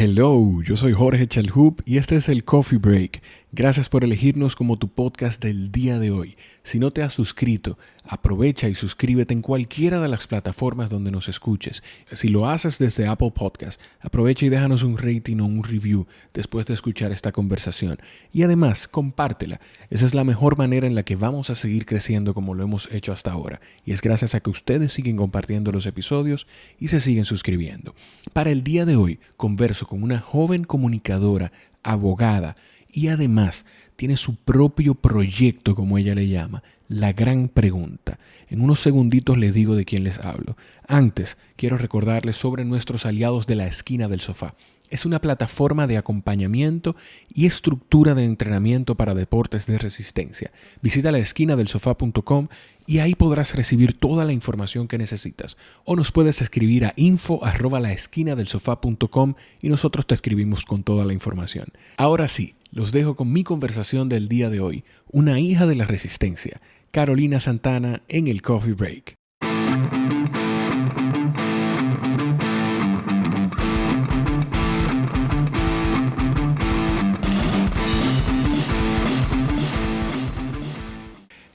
Hello, yo soy Jorge Chalhub y este es el Coffee Break. Gracias por elegirnos como tu podcast del día de hoy. Si no te has suscrito, aprovecha y suscríbete en cualquiera de las plataformas donde nos escuches. Si lo haces desde Apple Podcast, aprovecha y déjanos un rating o un review después de escuchar esta conversación. Y además, compártela. Esa es la mejor manera en la que vamos a seguir creciendo como lo hemos hecho hasta ahora. Y es gracias a que ustedes siguen compartiendo los episodios y se siguen suscribiendo. Para el día de hoy, converso con una joven comunicadora, abogada, y además tiene su propio proyecto, como ella le llama, La Gran Pregunta. En unos segunditos les digo de quién les hablo. Antes, quiero recordarles sobre nuestros aliados de La Esquina del Sofá. Es una plataforma de acompañamiento y estructura de entrenamiento para deportes de resistencia. Visita laesquinadelsofá.com y ahí podrás recibir toda la información que necesitas. O nos puedes escribir a info@laesquinadelsofá.com y nosotros te escribimos con toda la información. Ahora sí, los dejo con mi conversación del día de hoy. Una hija de la resistencia, Carolina Santana, en el Coffee Break.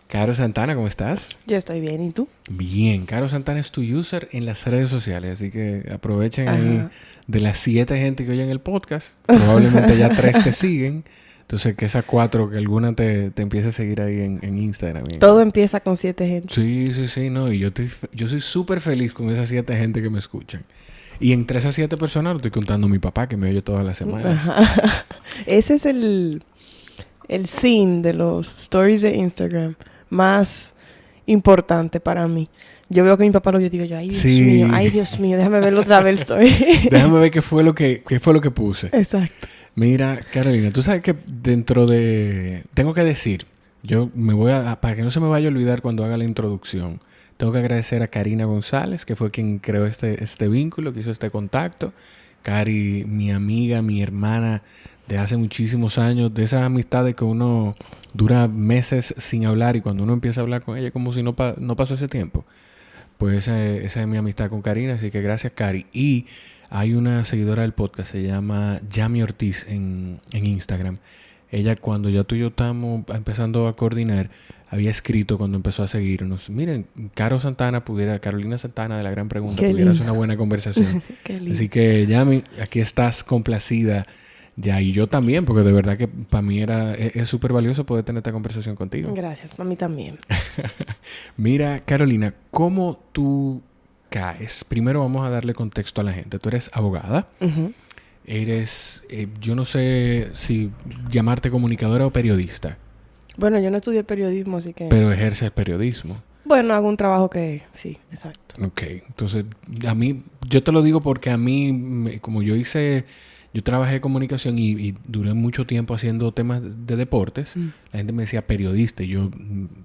Caro Santana, ¿cómo estás? Yo estoy bien, ¿y tú? Bien, Caro Santana es tu user en las redes sociales, así que aprovechen ahí de las 7 gente que oyen el podcast. Probablemente ya 3 te siguen. Entonces, que esas 4, que alguna te empiece a seguir ahí en Instagram. Todo empieza con 7 gente. Sí, no. Y yo soy súper feliz con esas 7 gente que me escuchan. Y entre esas 7 personas, lo estoy contando a mi papá, que me oye todas las semanas. Ajá. Ese es el scene de los stories de Instagram más importante para mí. Yo veo que mi papá lo ve y digo yo, ay Dios mío, déjame verlo otra vez el story. Déjame ver qué fue lo que puse. Exacto. Mira, Carolina, tú sabes que dentro de... Tengo que decir, yo me voy para que no se me vaya a olvidar cuando haga la introducción, tengo que agradecer a Karina González, que fue quien creó este vínculo, que hizo este contacto. Cari, mi amiga, mi hermana de hace muchísimos años, de esas amistades que uno dura meses sin hablar y cuando uno empieza a hablar con ella como si no pasó ese tiempo. Pues esa es mi amistad con Karina, así que gracias, Cari. Y hay una seguidora del podcast, se llama Yami Ortiz en Instagram. Ella, cuando ya tú y yo estamos empezando a coordinar, había escrito cuando empezó a seguirnos: miren, Carolina Santana de La Gran Pregunta, pudiera hacer una buena conversación. Así que, Yami, aquí estás complacida ya, y yo también, porque de verdad que para mí es súper valioso poder tener esta conversación contigo. Gracias, para mí también. Mira, Carolina, ¿cómo tú caes? Primero vamos a darle contexto a la gente. Tú eres abogada. Uh-huh. Eres, yo no sé si llamarte comunicadora o periodista. Bueno, yo no estudié periodismo, así que... Pero ejerces periodismo. Bueno, hago un trabajo que... Sí, exacto. Ok. Entonces, a mí... Yo te lo digo porque a mí, como yo trabajé comunicación y duré mucho tiempo haciendo temas de deportes. La gente me decía periodista y yo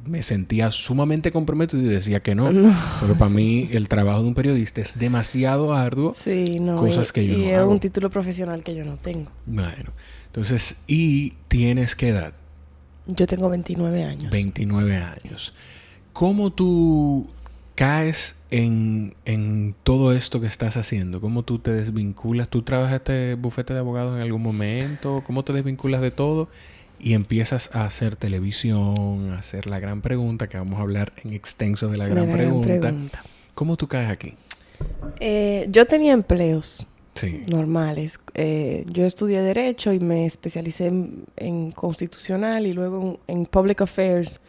me sentía sumamente comprometido y decía que no. Porque para mí el trabajo de un periodista es demasiado arduo. Sí, no. Cosas que yo no hago. Y es un título profesional que yo no tengo. Bueno. Entonces, ¿y tienes qué edad? Yo tengo 29 años. 29 años. ¿Cómo tú caes en todo esto que estás haciendo? ¿Cómo tú te desvinculas? ¿Tú trabajaste en bufete de abogados en algún momento? ¿Cómo te desvinculas de todo y empiezas a hacer televisión, a hacer La Gran Pregunta, que vamos a hablar en extenso de La Gran Pregunta? ¿Cómo tú caes aquí? Yo tenía empleos normales. Yo estudié Derecho y me especialicé en Constitucional y luego en Public Affairs,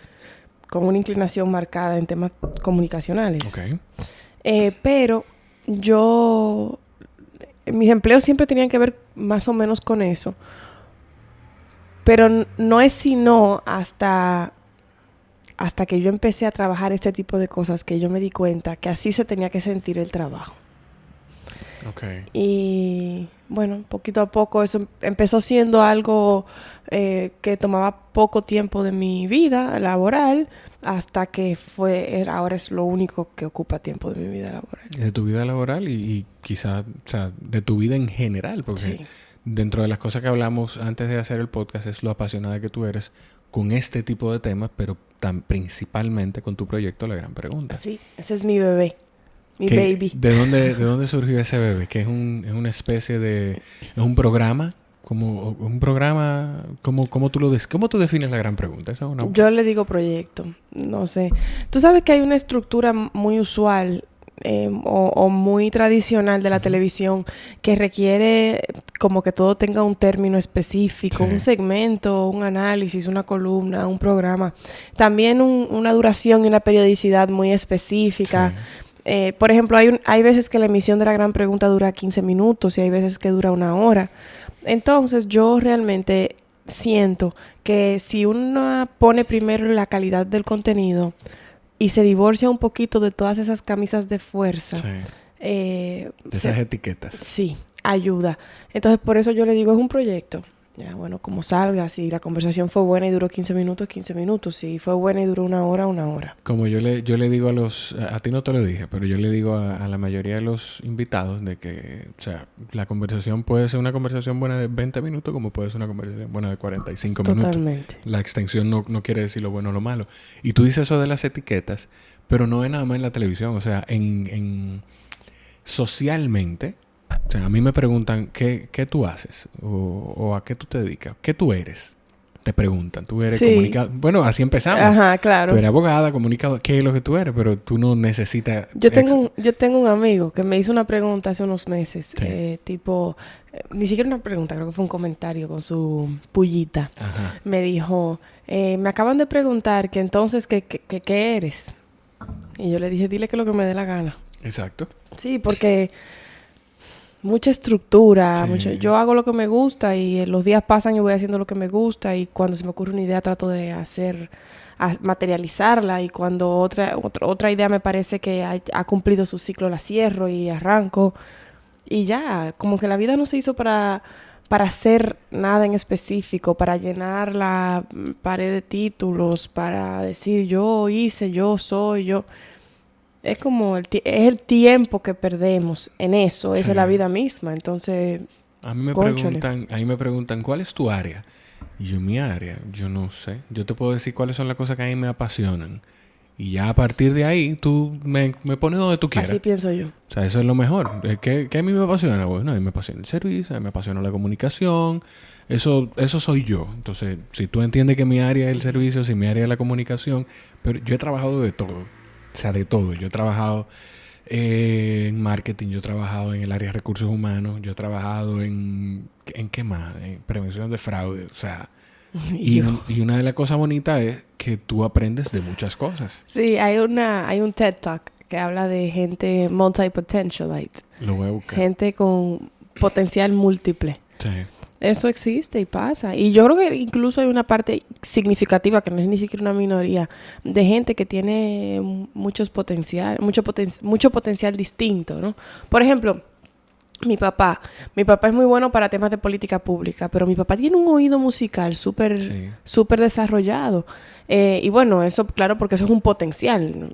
con una inclinación marcada en temas comunicacionales. Okay. Pero mis empleos siempre tenían que ver más o menos con eso. Pero no es sino hasta que yo empecé a trabajar este tipo de cosas que yo me di cuenta que así se tenía que sentir el trabajo. Okay. Y bueno, poquito a poco eso empezó siendo algo que tomaba poco tiempo de mi vida laboral, hasta que ahora es lo único que ocupa tiempo de mi vida laboral. De tu vida laboral y quizás, o sea, de tu vida en general, porque dentro de las cosas que hablamos antes de hacer el podcast es lo apasionada que tú eres con este tipo de temas, pero tan principalmente con tu proyecto La Gran Pregunta. Sí, ese es mi bebé. Mi baby. ¿De dónde surgió ese bebé? Que es una especie de... ¿Es un programa? Como un programa... ¿Cómo tú defines la gran pregunta? Esa es una... Yo le digo proyecto. No sé. Tú sabes que hay una estructura muy usual o muy tradicional de la televisión que requiere como que todo tenga un término específico, un segmento, un análisis, una columna, un programa. También una duración y una periodicidad muy específica. Por ejemplo, hay veces que la emisión de la gran pregunta dura 15 minutos y hay veces que dura 1 hora. Entonces, yo realmente siento que si uno pone primero la calidad del contenido y se divorcia un poquito de todas esas camisas de fuerza. De esas etiquetas. Sí, ayuda. Entonces, por eso yo le digo, es un proyecto. Ya, bueno, como salga. Si la conversación fue buena y duró 15 minutos, 15 minutos. Si fue buena y duró 1 hora, 1 hora. Como yo le digo a ti no te lo dije, pero yo le digo a la mayoría de los invitados de que, o sea, la conversación puede ser una conversación buena de 20 minutos como puede ser una conversación buena de 45 minutos. Totalmente. La extensión no quiere decir lo bueno o lo malo. Y tú dices eso de las etiquetas, pero no es nada más en la televisión. O sea, socialmente... O sea, a mí me preguntan ¿qué tú haces? O ¿a qué tú te dedicas? ¿Qué tú eres? Te preguntan. Tú eres comunicador. Bueno, así empezamos. Ajá, claro. Tú eres abogada, comunicador. ¿Qué es lo que tú eres? Pero tú no necesitas... Yo tengo un amigo que me hizo una pregunta hace unos meses. Ni siquiera una pregunta, creo que fue un comentario con su pullita. Ajá. Me dijo, me acaban de preguntar que entonces, ¿qué eres? Y yo le dije, dile que lo que me dé la gana. Exacto. Sí, porque... mucha estructura, yo hago lo que me gusta y los días pasan y voy haciendo lo que me gusta y cuando se me ocurre una idea trato de materializarla y cuando otra idea me parece que ha cumplido su ciclo la cierro y arranco y ya, como que la vida no se hizo para hacer nada en específico, para llenar la pared de títulos, para decir yo hice, yo soy, yo... Es como es el tiempo que perdemos en eso. Esa es la vida misma. Entonces, a mí me preguntan, ¿cuál es tu área? Y yo, mi área, yo no sé. Yo te puedo decir cuáles son las cosas que a mí me apasionan. Y ya a partir de ahí, tú me pones donde tú quieras. Así pienso yo. O sea, eso es lo mejor. ¿Qué a mí me apasiona? Bueno, a mí me apasiona el servicio, a mí me apasiona la comunicación. Eso soy yo. Entonces, si tú entiendes que mi área es el servicio, si mi área es la comunicación, pero yo he trabajado de todo. O sea, de todo. Yo he trabajado en marketing, yo he trabajado en el área de recursos humanos, yo he trabajado en ¿qué más? En prevención de fraude. O sea, y una de las cosas bonitas es que tú aprendes de muchas cosas. Sí, hay un TED Talk que habla de gente multi-potentialite. Lo voy a buscar. Gente con potencial múltiple. Sí. Eso existe y pasa. Y yo creo que incluso hay una parte significativa, que no es ni siquiera una minoría, de gente que tiene mucho potencial distinto, ¿no? Por ejemplo, mi papá es muy bueno para temas de política pública, pero mi papá tiene un oído musical súper desarrollado. Y bueno, eso, claro, porque eso es un potencial.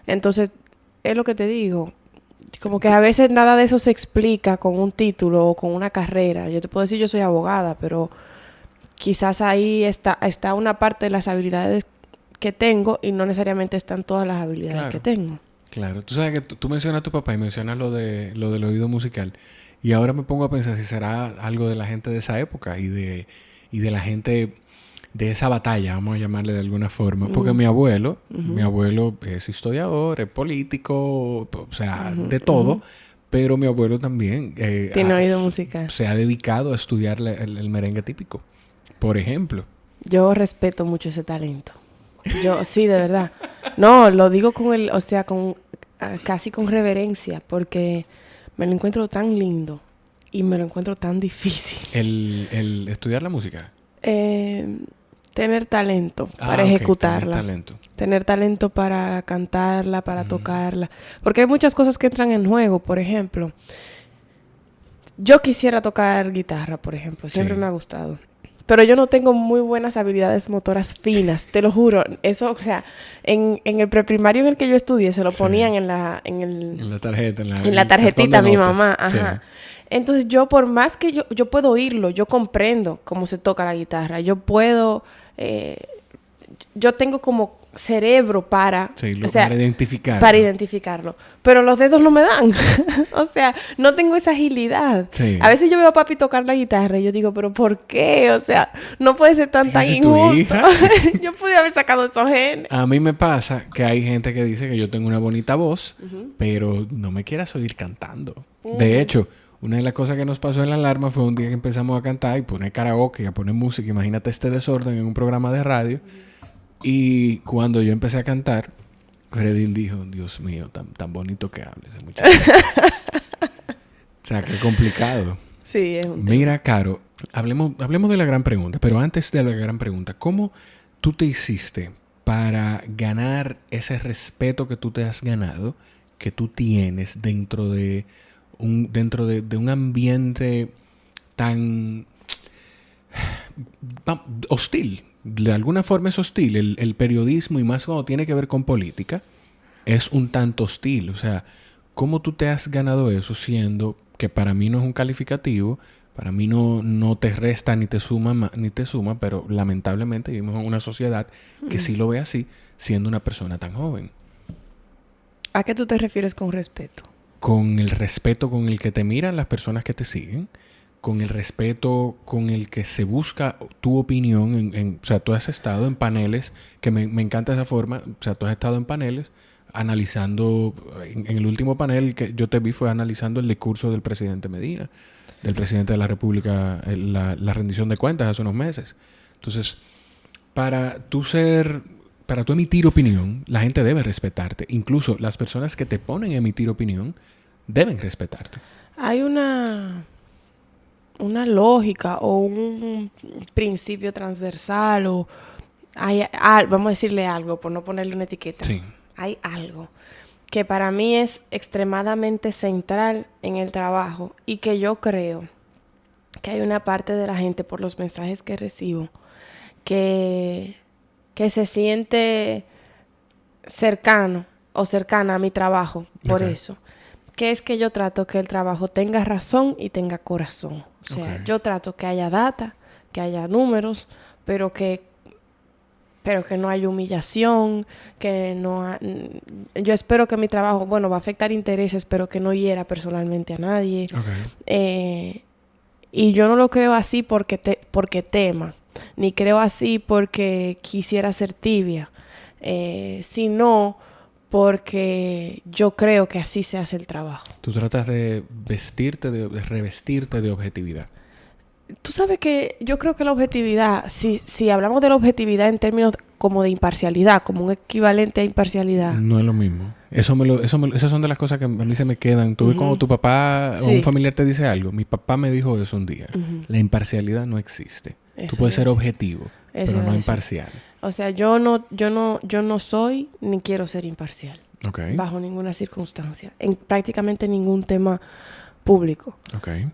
Entonces, es lo que te digo. Como que a veces nada de eso se explica con un título o con una carrera. Yo te puedo decir yo soy abogada, pero quizás ahí está una parte de las habilidades que tengo y no necesariamente están todas las habilidades que tengo. Claro. Tú sabes que tú mencionas a tu papá y mencionas lo del oído musical. Y ahora me pongo a pensar si será algo de la gente de esa época y de la gente de esa batalla, vamos a llamarle de alguna forma. Porque mi abuelo es historiador, es político, o sea, de todo. Pero mi abuelo también tiene oído musical. Se ha dedicado a estudiar el merengue típico, por ejemplo. Yo respeto mucho ese talento. Yo, sí, de verdad. No, lo digo casi con reverencia, porque me lo encuentro tan lindo y me lo encuentro tan difícil. ¿El estudiar la música? Tener talento para ejecutarla. Tener talento para cantarla, para tocarla. Porque hay muchas cosas que entran en juego. Por ejemplo, yo quisiera tocar guitarra, por ejemplo. Siempre me ha gustado. Pero yo no tengo muy buenas habilidades motoras finas, te lo juro. Eso, o sea, en el preprimario en el que yo estudié, se lo ponían en la tarjeta. En la tarjetita mi mamá. Ajá. Sí. Entonces yo, por más que yo puedo oírlo, yo comprendo cómo se toca la guitarra. Yo puedo... yo tengo como cerebro para... Sí, para identificarlo. Para identificarlo. Pero los dedos no me dan. O sea, no tengo esa agilidad. Sí. A veces yo veo a papi tocar la guitarra y yo digo, ¿pero por qué? O sea, no puede ser tan injusto. Yo pude haber sacado esos genes. A mí me pasa que hay gente que dice que yo tengo una bonita voz, pero no me quieras oír cantando. De hecho, una de las cosas que nos pasó en la alarma fue un día que empezamos a cantar y poner karaoke y a poner música. Imagínate este desorden en un programa de radio. Y cuando yo empecé a cantar, Fredín dijo, Dios mío, tan bonito que habla ese muchacho. O sea, qué complicado. Sí, es un tema. Mira, Caro, hablemos de la gran pregunta. Pero antes de la gran pregunta, ¿cómo tú te hiciste para ganar ese respeto que tú te has ganado, que tú tienes dentro de un ambiente tan hostil? De alguna forma es hostil. El periodismo, y más cuando tiene que ver con política, es un tanto hostil. O sea, ¿cómo tú te has ganado eso siendo que para mí no es un calificativo? Para mí no te resta ni te suma, pero lamentablemente vivimos en una sociedad que sí lo ve así, siendo una persona tan joven. ¿A qué tú te refieres con respeto? Con el respeto con el que te miran las personas que te siguen, con el respeto con el que se busca tu opinión. O sea, tú has estado en paneles, que me encanta esa forma. O sea, tú has estado en paneles analizando, en el último panel que yo te vi fue analizando el discurso del presidente Medina, del presidente de la República, la rendición de cuentas hace unos meses. Entonces, para tú emitir opinión, la gente debe respetarte. Incluso las personas que te ponen a emitir opinión deben respetarte. Hay una lógica o un principio transversal o vamos a decirle algo por no ponerle una etiqueta. Sí. Hay algo que para mí es extremadamente central en el trabajo y que yo creo que hay una parte de la gente por los mensajes que recibo que se siente cercano o cercana a mi trabajo por eso. Que es que yo trato que el trabajo tenga razón y tenga corazón. O sea, yo trato que haya data, que haya números, pero que no haya humillación, yo espero que mi trabajo, va a afectar intereses, pero que no hiera personalmente a nadie. Y yo no lo creo así porque tema, ni creo así porque quisiera ser tibia, sino porque yo creo que así se hace el trabajo. Tú tratas de revestirte de objetividad. Tú sabes que yo creo que la objetividad, si hablamos de la objetividad en términos como de imparcialidad, como un equivalente a imparcialidad. No es lo mismo. Esas son de las cosas que a mí se me quedan. Tú ves cuando tu papá o un familiar te dice algo. Mi papá me dijo eso un día. La imparcialidad no existe. Tú puedes ser objetivo, pero no imparcial. O sea, yo no soy ni quiero ser imparcial. Okay. Bajo ninguna circunstancia. En prácticamente ningún tema público. Okay.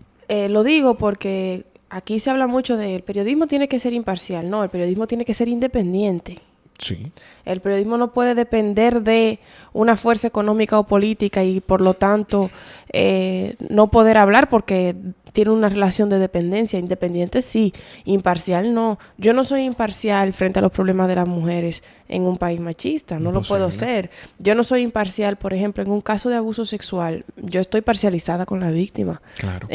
Lo digo porque aquí se habla mucho de el periodismo tiene que ser imparcial. No, el periodismo tiene que ser independiente. Sí. El periodismo no puede depender de una fuerza económica o política y por lo tanto no poder hablar porque tiene una relación de dependencia. Independiente sí, imparcial no. Yo no soy imparcial frente a los problemas de las mujeres en un país machista, no lo puedo ser. Yo no soy imparcial, por ejemplo, en un caso de abuso sexual, yo estoy parcializada con la víctima. Claro.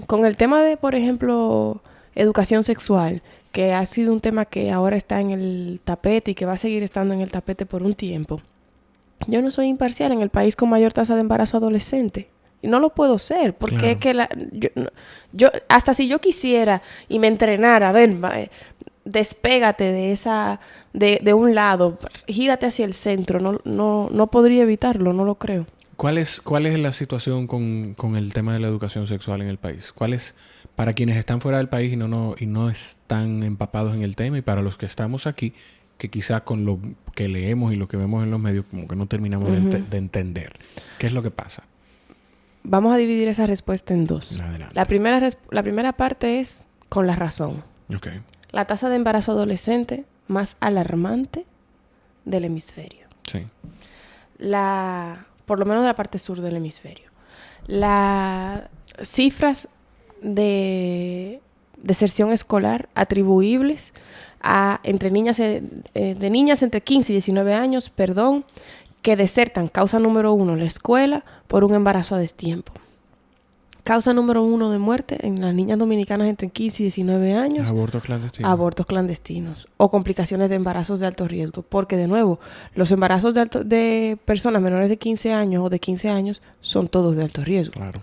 Con el tema de, por ejemplo, educación sexual, que ha sido un tema que ahora está en el tapete y que va a seguir estando en el tapete por un tiempo. Yo no soy imparcial en el país con mayor tasa de embarazo adolescente. Y no lo puedo ser, porque claro. es que yo hasta si yo quisiera y me entrenara, a ver, despégate de un lado, gírate hacia el centro, no podría evitarlo, no lo creo. ¿Cuál es la situación con el tema de la educación sexual en el país? ¿Cuál es, para quienes están fuera del país y no están empapados en el tema, y para los que estamos aquí, que quizás con lo que leemos y lo que vemos en los medios como que no terminamos de entender? ¿Qué es lo que pasa? Vamos a dividir esa respuesta en dos. Adelante. La primera parte es con la razón. Okay. La tasa de embarazo adolescente más alarmante del hemisferio. Sí. Por lo menos de la parte sur del hemisferio. Las cifras de deserción escolar atribuibles de niñas entre 15 y 19 años, que desertan, causa número 1, la escuela por un embarazo a destiempo. Causa número 1 de muerte en las niñas dominicanas entre 15 y 19 años. Abortos clandestinos. Abortos clandestinos. O complicaciones de embarazos de alto riesgo. Porque, de nuevo, los embarazos de personas menores de 15 años o de 15 años son todos de alto riesgo. Claro.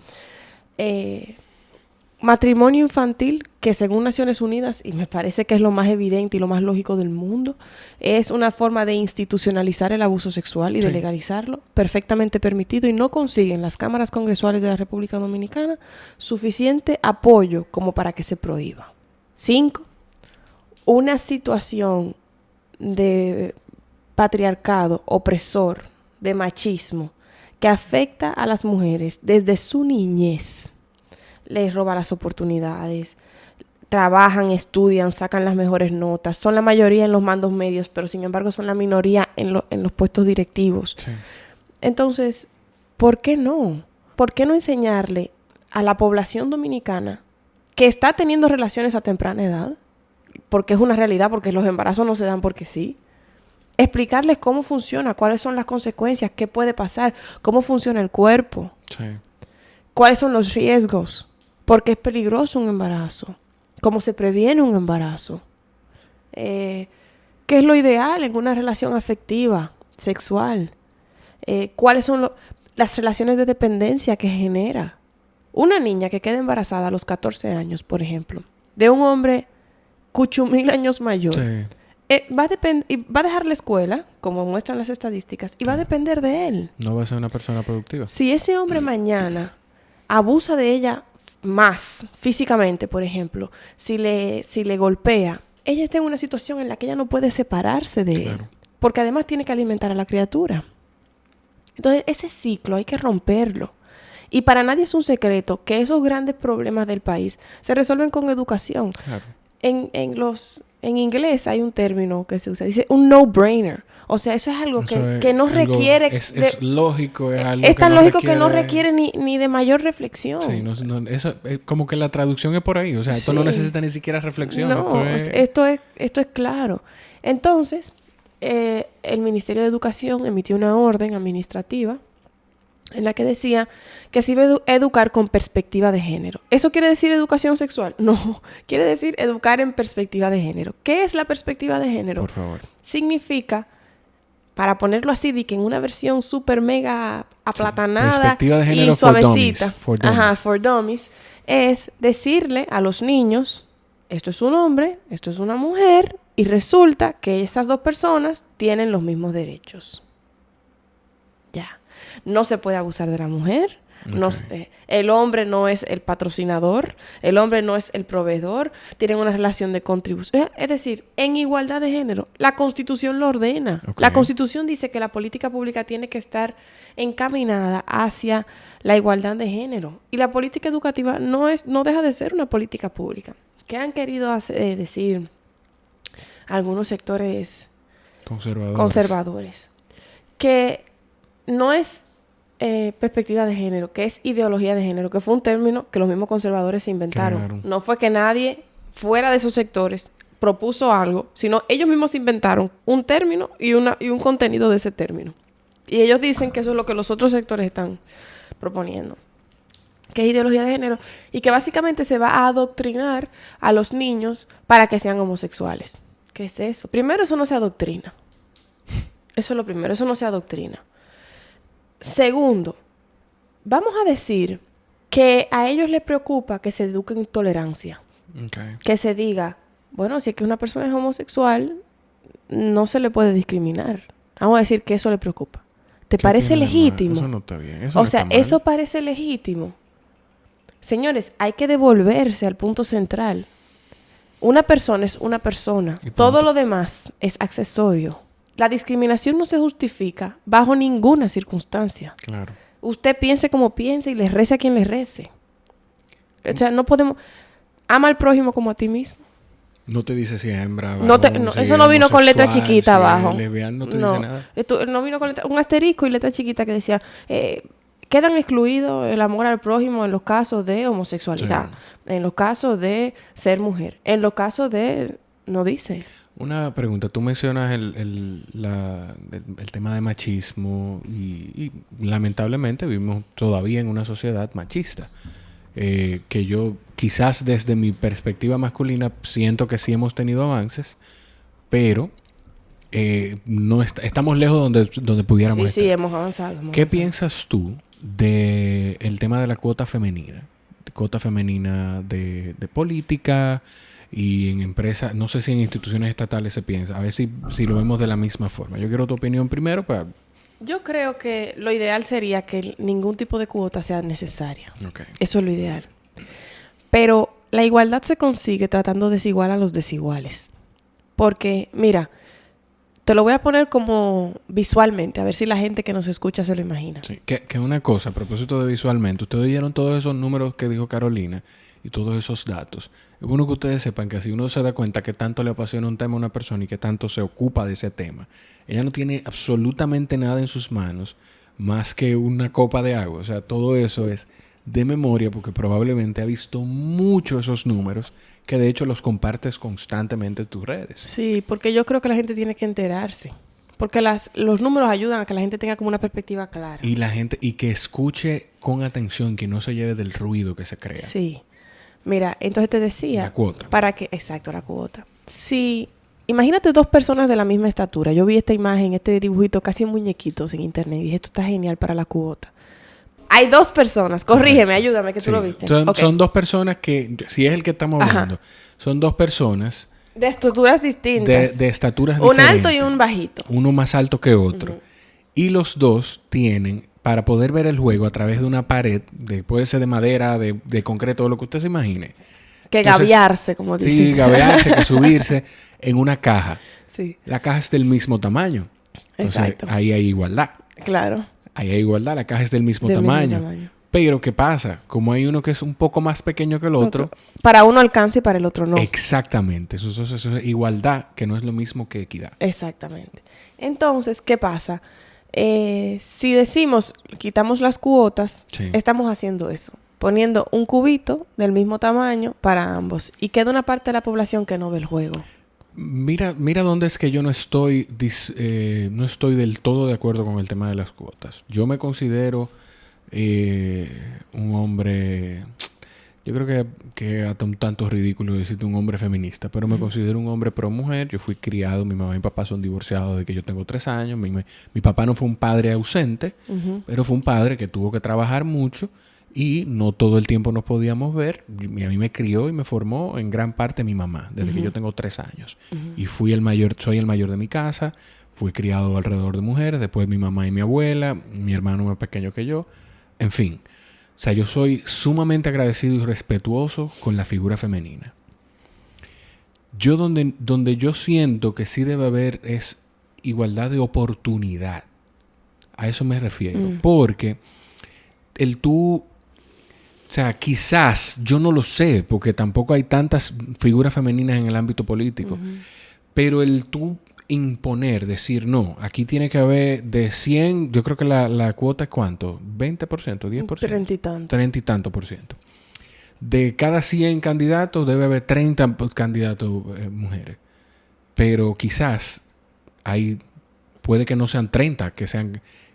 Matrimonio infantil, que según Naciones Unidas, y me parece que es lo más evidente y lo más lógico del mundo, es una forma de institucionalizar el abuso sexual y de legalizarlo, perfectamente permitido, y no consiguen las cámaras congresuales de la República Dominicana suficiente apoyo como para que se prohíba. 5. Una situación de patriarcado opresor, de machismo, que afecta a las mujeres desde su niñez. Les roba las oportunidades, trabajan, estudian, sacan las mejores notas, son la mayoría en los mandos medios, pero sin embargo son la minoría en los puestos directivos. Sí. Entonces, ¿por qué no? ¿Por qué no enseñarle a la población dominicana que está teniendo relaciones a temprana edad? Porque es una realidad, porque los embarazos no se dan porque sí. Explicarles cómo funciona, cuáles son las consecuencias, qué puede pasar, cómo funciona el cuerpo, cuáles son los riesgos. Porque es peligroso un embarazo. ¿Cómo se previene un embarazo? ¿Qué es lo ideal en una relación afectiva, sexual? ¿Cuáles son las relaciones de dependencia que genera? Una niña que queda embarazada a los 14 años, por ejemplo, de un hombre 8,000 años mayor, va a dejar la escuela, como muestran las estadísticas, y va a depender de él. No va a ser una persona productiva. Si ese hombre mañana abusa de ella más físicamente, por ejemplo, si le golpea, ella está en una situación en la que ella no puede separarse de él, porque además tiene que alimentar a la criatura. Entonces, ese ciclo hay que romperlo. Y para nadie es un secreto que esos grandes problemas del país se resuelven con educación. Claro. En inglés hay un término que se usa, dice un no-brainer. O sea, eso es algo que no requiere... Es lógico, es algo es tan lógico que no requiere ni de mayor reflexión. Sí, eso, como que la traducción es por ahí. O sea, esto no necesita ni siquiera reflexión. No, esto es claro. Entonces, el Ministerio de Educación emitió una orden administrativa en la que decía que se iba a educar con perspectiva de género. ¿Eso quiere decir educación sexual? No, quiere decir educar en perspectiva de género. ¿Qué es la perspectiva de género? Por favor. Significa, para ponerlo así, de que en una versión súper mega aplatanada perspectiva de género y suavecita, for dummies. For dummies, es decirle a los niños, esto es un hombre, esto es una mujer, y resulta que esas dos personas tienen los mismos derechos. Ya. No se puede abusar de la mujer. Okay. El hombre no es el patrocinador. El hombre no es el proveedor. Tienen una relación de contribución. Es decir, en igualdad de género. La Constitución lo ordena. Okay. La Constitución dice que la política pública tiene que estar encaminada hacia la igualdad de género. Y la política educativa no deja de ser una política pública. ¿Qué han querido decir algunos sectores conservadores? Que no es perspectiva de género, que es ideología de género, que fue un término que los mismos conservadores se inventaron. Claro. No fue que nadie fuera de esos sectores propuso algo, sino ellos mismos inventaron un término y un contenido de ese término. Y ellos dicen que eso es lo que los otros sectores están proponiendo, que es ideología de género, y que básicamente se va a adoctrinar a los niños para que sean homosexuales. ¿Qué es eso? Primero, eso no se adoctrina. Eso es lo primero, eso no se adoctrina. Segundo, vamos a decir que a ellos les preocupa que se eduque en tolerancia. Okay. Que se diga, bueno, si es que una persona es homosexual, no se le puede discriminar. Vamos a decir que eso le preocupa. ¿Te parece legítimo? Eso no está bien. Eso parece legítimo. Señores, hay que devolverse al punto central. Una persona es una persona. Todo lo demás es accesorio. La discriminación no se justifica bajo ninguna circunstancia. Claro. Usted piense como piense y le rece a quien le rece. O sea, no podemos... Ama al prójimo como a ti mismo. No te dice si es hembra abajo. Eso no vino con letra chiquita abajo. Lesbiana, no te dice nada. No vino con un asterisco y letra chiquita que decía... quedan excluidos el amor al prójimo en los casos de homosexualidad. Sí. En los casos de ser mujer. En los casos de no dice. Una pregunta. Tú mencionas el tema de machismo y lamentablemente vivimos todavía en una sociedad machista. Que yo quizás desde mi perspectiva masculina siento que sí hemos tenido avances, pero no estamos lejos donde pudiéramos estar. Sí, hemos avanzado. ¿Qué piensas tú del tema de la cuota femenina? Cuota femenina de política y en empresas, no sé si en instituciones estatales se piensa, a ver si lo vemos de la misma forma. Yo quiero tu opinión primero para... Yo creo que lo ideal sería que ningún tipo de cuota sea necesaria. Okay. Eso es lo ideal. Pero la igualdad se consigue tratando desigual a los desiguales. Porque, mira, te lo voy a poner como visualmente, a ver si la gente que nos escucha se lo imagina. Sí, que una cosa, a propósito de visualmente, ustedes oyeron todos esos números que dijo Carolina y todos esos datos. Es bueno que ustedes sepan que si uno se da cuenta que tanto le apasiona un tema a una persona y que tanto se ocupa de ese tema, ella no tiene absolutamente nada en sus manos más que una copa de agua. O sea, todo eso es de memoria porque probablemente ha visto mucho esos números que de hecho los compartes constantemente en tus redes. Sí, porque yo creo que la gente tiene que enterarse. Porque los números ayudan a que la gente tenga como una perspectiva clara. Y que escuche con atención, que no se lleve del ruido que se crea. Sí. Mira, entonces te decía... La cuota. Exacto, la cuota. Sí. Imagínate dos personas de la misma estatura. Yo vi esta imagen, este dibujito casi en muñequitos en internet y dije, esto está genial para la cuota. Hay dos personas. Corrígeme, ayúdame, que tú lo viste. Son dos personas que, si es el que estamos hablando, son dos personas... De estructuras distintas. De estaturas diferentes. Un alto y un bajito. Uno más alto que otro. Uh-huh. Y los dos tienen, para poder ver el juego a través de una pared, puede ser de madera, de concreto, lo que usted se imagine. Que gabearse, como dicen. Sí, gabearse, que subirse en una caja. Sí. La caja es del mismo tamaño. Entonces, exacto. Ahí hay igualdad. Claro. Ahí hay igualdad, la caja es del mismo tamaño. Pero, ¿qué pasa? Como hay uno que es un poco más pequeño que el otro... Para uno alcanza y para el otro no. Exactamente. Eso es igualdad, que no es lo mismo que equidad. Exactamente. Entonces, ¿qué pasa? Si decimos, quitamos las cuotas, sí, estamos haciendo eso. Poniendo un cubito del mismo tamaño para ambos. Y queda una parte de la población que no ve el juego. Mira dónde es que yo no estoy del todo de acuerdo con el tema de las cuotas. Yo me considero... un hombre, yo creo que hasta un tanto ridículo decirte un hombre feminista, pero me considero un hombre pro mujer. Yo fui criado, mi mamá y mi papá son divorciados desde que yo tengo 3 años. Mi papá no fue un padre ausente, pero fue un padre que tuvo que trabajar mucho y no todo el tiempo nos podíamos ver. Y a mí me crió y me formó en gran parte mi mamá desde que yo tengo 3 años. Y soy el mayor de mi casa. Fui criado alrededor de mujeres, después mi mamá y mi abuela, mi hermano más pequeño que yo. En fin, o sea, yo soy sumamente agradecido y respetuoso con la figura femenina. Yo donde yo siento que sí debe haber es igualdad de oportunidad. A eso me refiero. Porque o sea, quizás, yo no lo sé, porque tampoco hay tantas figuras femeninas en el ámbito político, pero el tú imponer, decir, no, aquí tiene que haber de 100, yo creo que la cuota es ¿cuánto? ¿20%? ¿10%? 30 y tanto. 30 y tanto por ciento. De cada 100 candidatos debe haber 30 candidatos mujeres. Pero quizás puede que no sean 30 que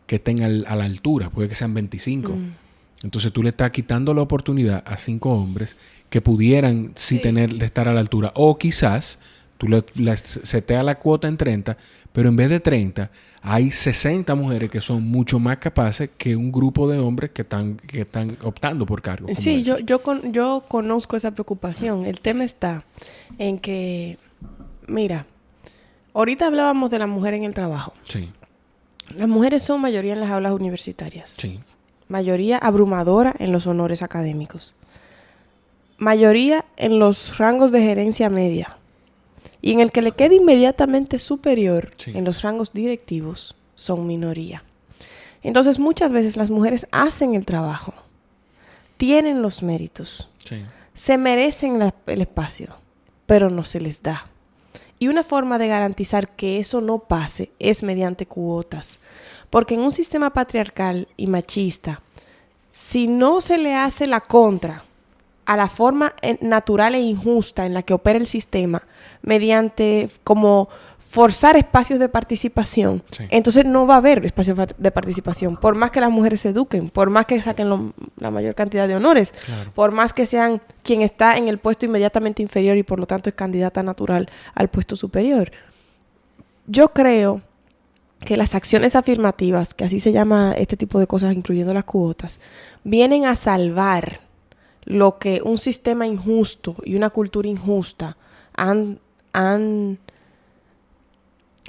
estén a la altura, puede que sean 25. Entonces tú le estás quitando la oportunidad a 5 hombres que pudieran estar a la altura. O quizás tú le seteas la cuota en 30, pero en vez de 30, hay 60 mujeres que son mucho más capaces que un grupo de hombres que están optando por cargos. Sí, yo conozco esa preocupación. El tema está en que, mira, ahorita hablábamos de la mujer en el trabajo. Sí. Las mujeres son mayoría en las aulas universitarias. Sí. Mayoría abrumadora en los honores académicos. Mayoría en los rangos de gerencia media. Y en el que le quede inmediatamente superior, en los rangos directivos, son minoría. Entonces, muchas veces las mujeres hacen el trabajo, tienen los méritos, se merecen el espacio, pero no se les da. Y una forma de garantizar que eso no pase es mediante cuotas. Porque en un sistema patriarcal y machista, si no se le hace la contra, a la forma natural e injusta en la que opera el sistema, mediante como forzar espacios de participación, sí, entonces no va a haber espacios de participación, por más que las mujeres se eduquen, por más que saquen la mayor cantidad de honores, claro, por más que sean quien está en el puesto inmediatamente inferior y por lo tanto es candidata natural al puesto superior. Yo creo que las acciones afirmativas, que así se llama este tipo de cosas, incluyendo las cuotas, vienen a salvar lo que un sistema injusto y una cultura injusta han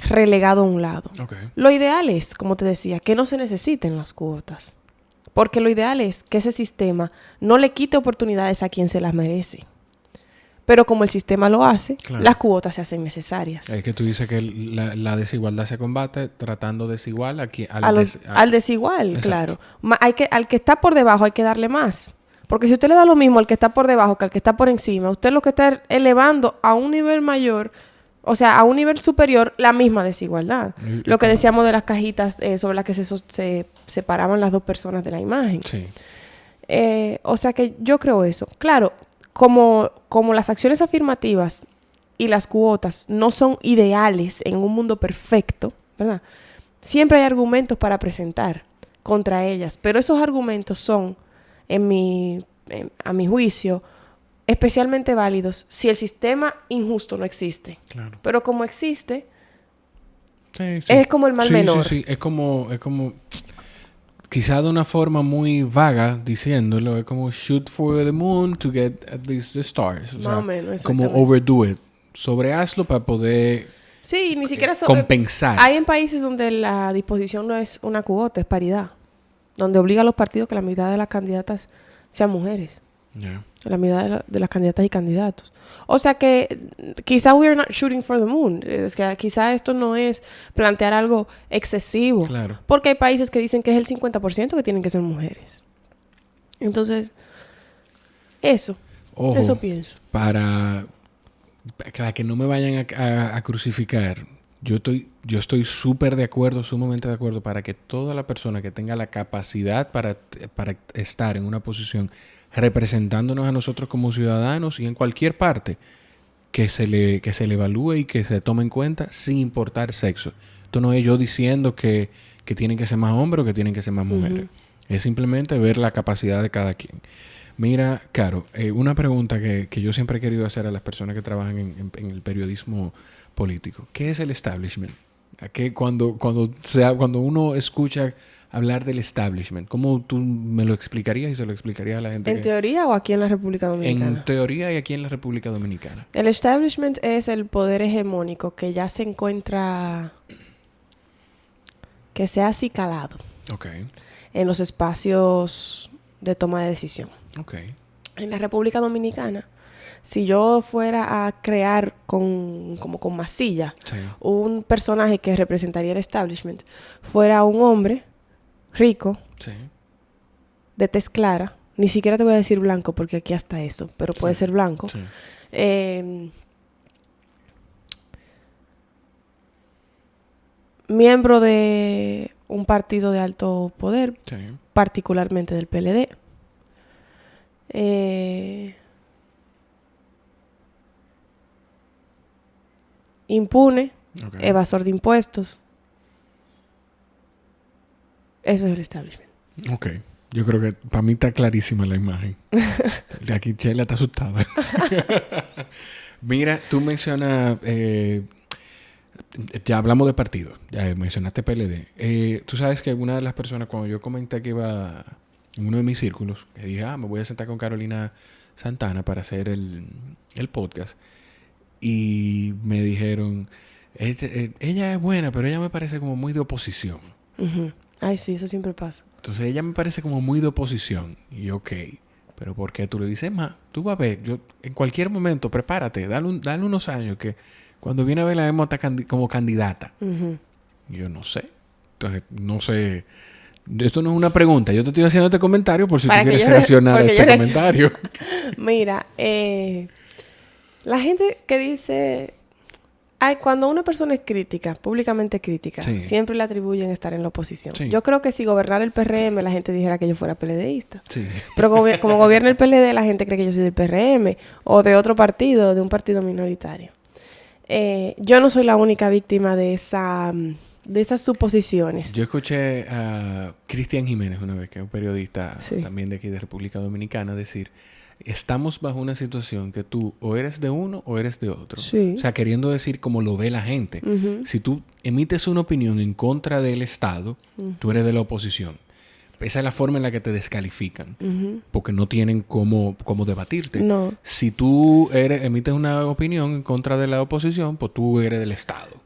relegado a un lado. Okay. Lo ideal es, como te decía, que no se necesiten las cuotas. Porque lo ideal es que ese sistema no le quite oportunidades a quien se las merece. Pero como el sistema lo hace, claro, las cuotas se hacen necesarias. Es que tú dices que la desigualdad se combate tratando desigual al desigual, exacto, claro. Al que está por debajo hay que darle más. Porque si usted le da lo mismo al que está por debajo que al que está por encima, usted lo que está elevando a un nivel mayor, o sea, a un nivel superior, la misma desigualdad. Lo que decíamos de las cajitas sobre las que se separaban las dos personas de la imagen. Sí. O sea que yo creo eso. Claro, como las acciones afirmativas y las cuotas no son ideales en un mundo perfecto, ¿verdad? Siempre hay argumentos para presentar contra ellas, pero esos argumentos son, a mi juicio, especialmente válidos si el sistema injusto no existe. Claro. Pero como existe, sí, sí, es como el mal menor. Sí, sí. Es como quizá de una forma muy vaga diciéndolo, es como shoot for the moon to get at least the stars. O sea, más o menos, como overdo it. Sobrehazlo para poder, sí, ni siquiera compensar. Hay en países donde la disposición no es una cuota, es paridad. Donde obliga a los partidos que la mitad de las candidatas sean mujeres. Yeah. La mitad de las candidatas y candidatos. O sea que quizá we are not shooting for the moon. Es que quizá esto no es plantear algo excesivo. Claro. Porque hay países que dicen que es el 50% que tienen que ser mujeres. Entonces, eso pienso. Para que no me vayan a crucificar, yo estoy súper de acuerdo, sumamente de acuerdo, para que toda la persona que tenga la capacidad para estar en una posición representándonos a nosotros como ciudadanos y en cualquier parte, que se le evalúe y que se tome en cuenta sin importar sexo. Esto no es yo diciendo que tienen que ser más hombres o que tienen que ser más mujeres. Uh-huh. Es simplemente ver la capacidad de cada quien. Mira, Caro, una pregunta que yo siempre he querido hacer a las personas que trabajan en el periodismo político. ¿Qué es el establishment? Cuando uno escucha hablar del establishment, ¿cómo tú me lo explicarías y se lo explicarías a la gente? ¿En teoría o aquí en la República Dominicana? En teoría y aquí en la República Dominicana. El establishment es el poder hegemónico que ya se encuentra, que se ha acicalado, okay, en los espacios de toma de decisión. Okay. En la República Dominicana, si yo fuera a crear con masilla, sí, un personaje que representaría el establishment, fuera un hombre rico, sí, de tez clara, ni siquiera te voy a decir blanco porque aquí hasta eso, pero puede ser blanco, sí, miembro de un partido de alto poder, sí, particularmente del PLD, impune, okay, evasor de impuestos. Eso es el establishment. Ok. Yo creo que para mí está clarísima la imagen. Aquí Chela está asustada. Mira, tú mencionas... ya hablamos de partidos. Ya mencionaste PLD. Tú sabes que una de las personas, cuando yo comenté que iba en uno de mis círculos, que dije, me voy a sentar con Carolina Santana para hacer el podcast. Y me dijeron, ella es buena, pero ella me parece como muy de oposición. Uh-huh. Ay, sí, eso siempre pasa. Entonces ella me parece como muy de oposición. Y ok, pero ¿por qué tú le dices, tú vas a ver, yo en cualquier momento, prepárate, dale unos años que cuando viene a ver la vemos como candidata. Uh-huh. Y yo no sé. Entonces, no sé. Esto no es una pregunta. Yo te estoy haciendo este comentario por si tú quieres reaccionar a este comentario. Mira, la gente que dice... Cuando una persona es crítica, públicamente crítica, siempre le atribuyen estar en la oposición. Sí. Yo creo que si gobernara el PRM, la gente dijera que yo fuera PLDista. Sí. Pero como gobierna el PLD, la gente cree que yo soy del PRM o de otro partido, de un partido minoritario. Yo no soy la única víctima de esas suposiciones. Yo escuché a Cristian Jiménez una vez, que es un periodista también de aquí de República Dominicana, decir... Estamos bajo una situación que tú o eres de uno o eres de otro. Sí. O sea, queriendo decir como lo ve la gente. Uh-huh. Si tú emites una opinión en contra del Estado, tú eres de la oposición. Esa es la forma en la que te descalifican. Porque no tienen cómo debatirte. No. Si tú emites una opinión en contra de la oposición, pues tú eres del Estado.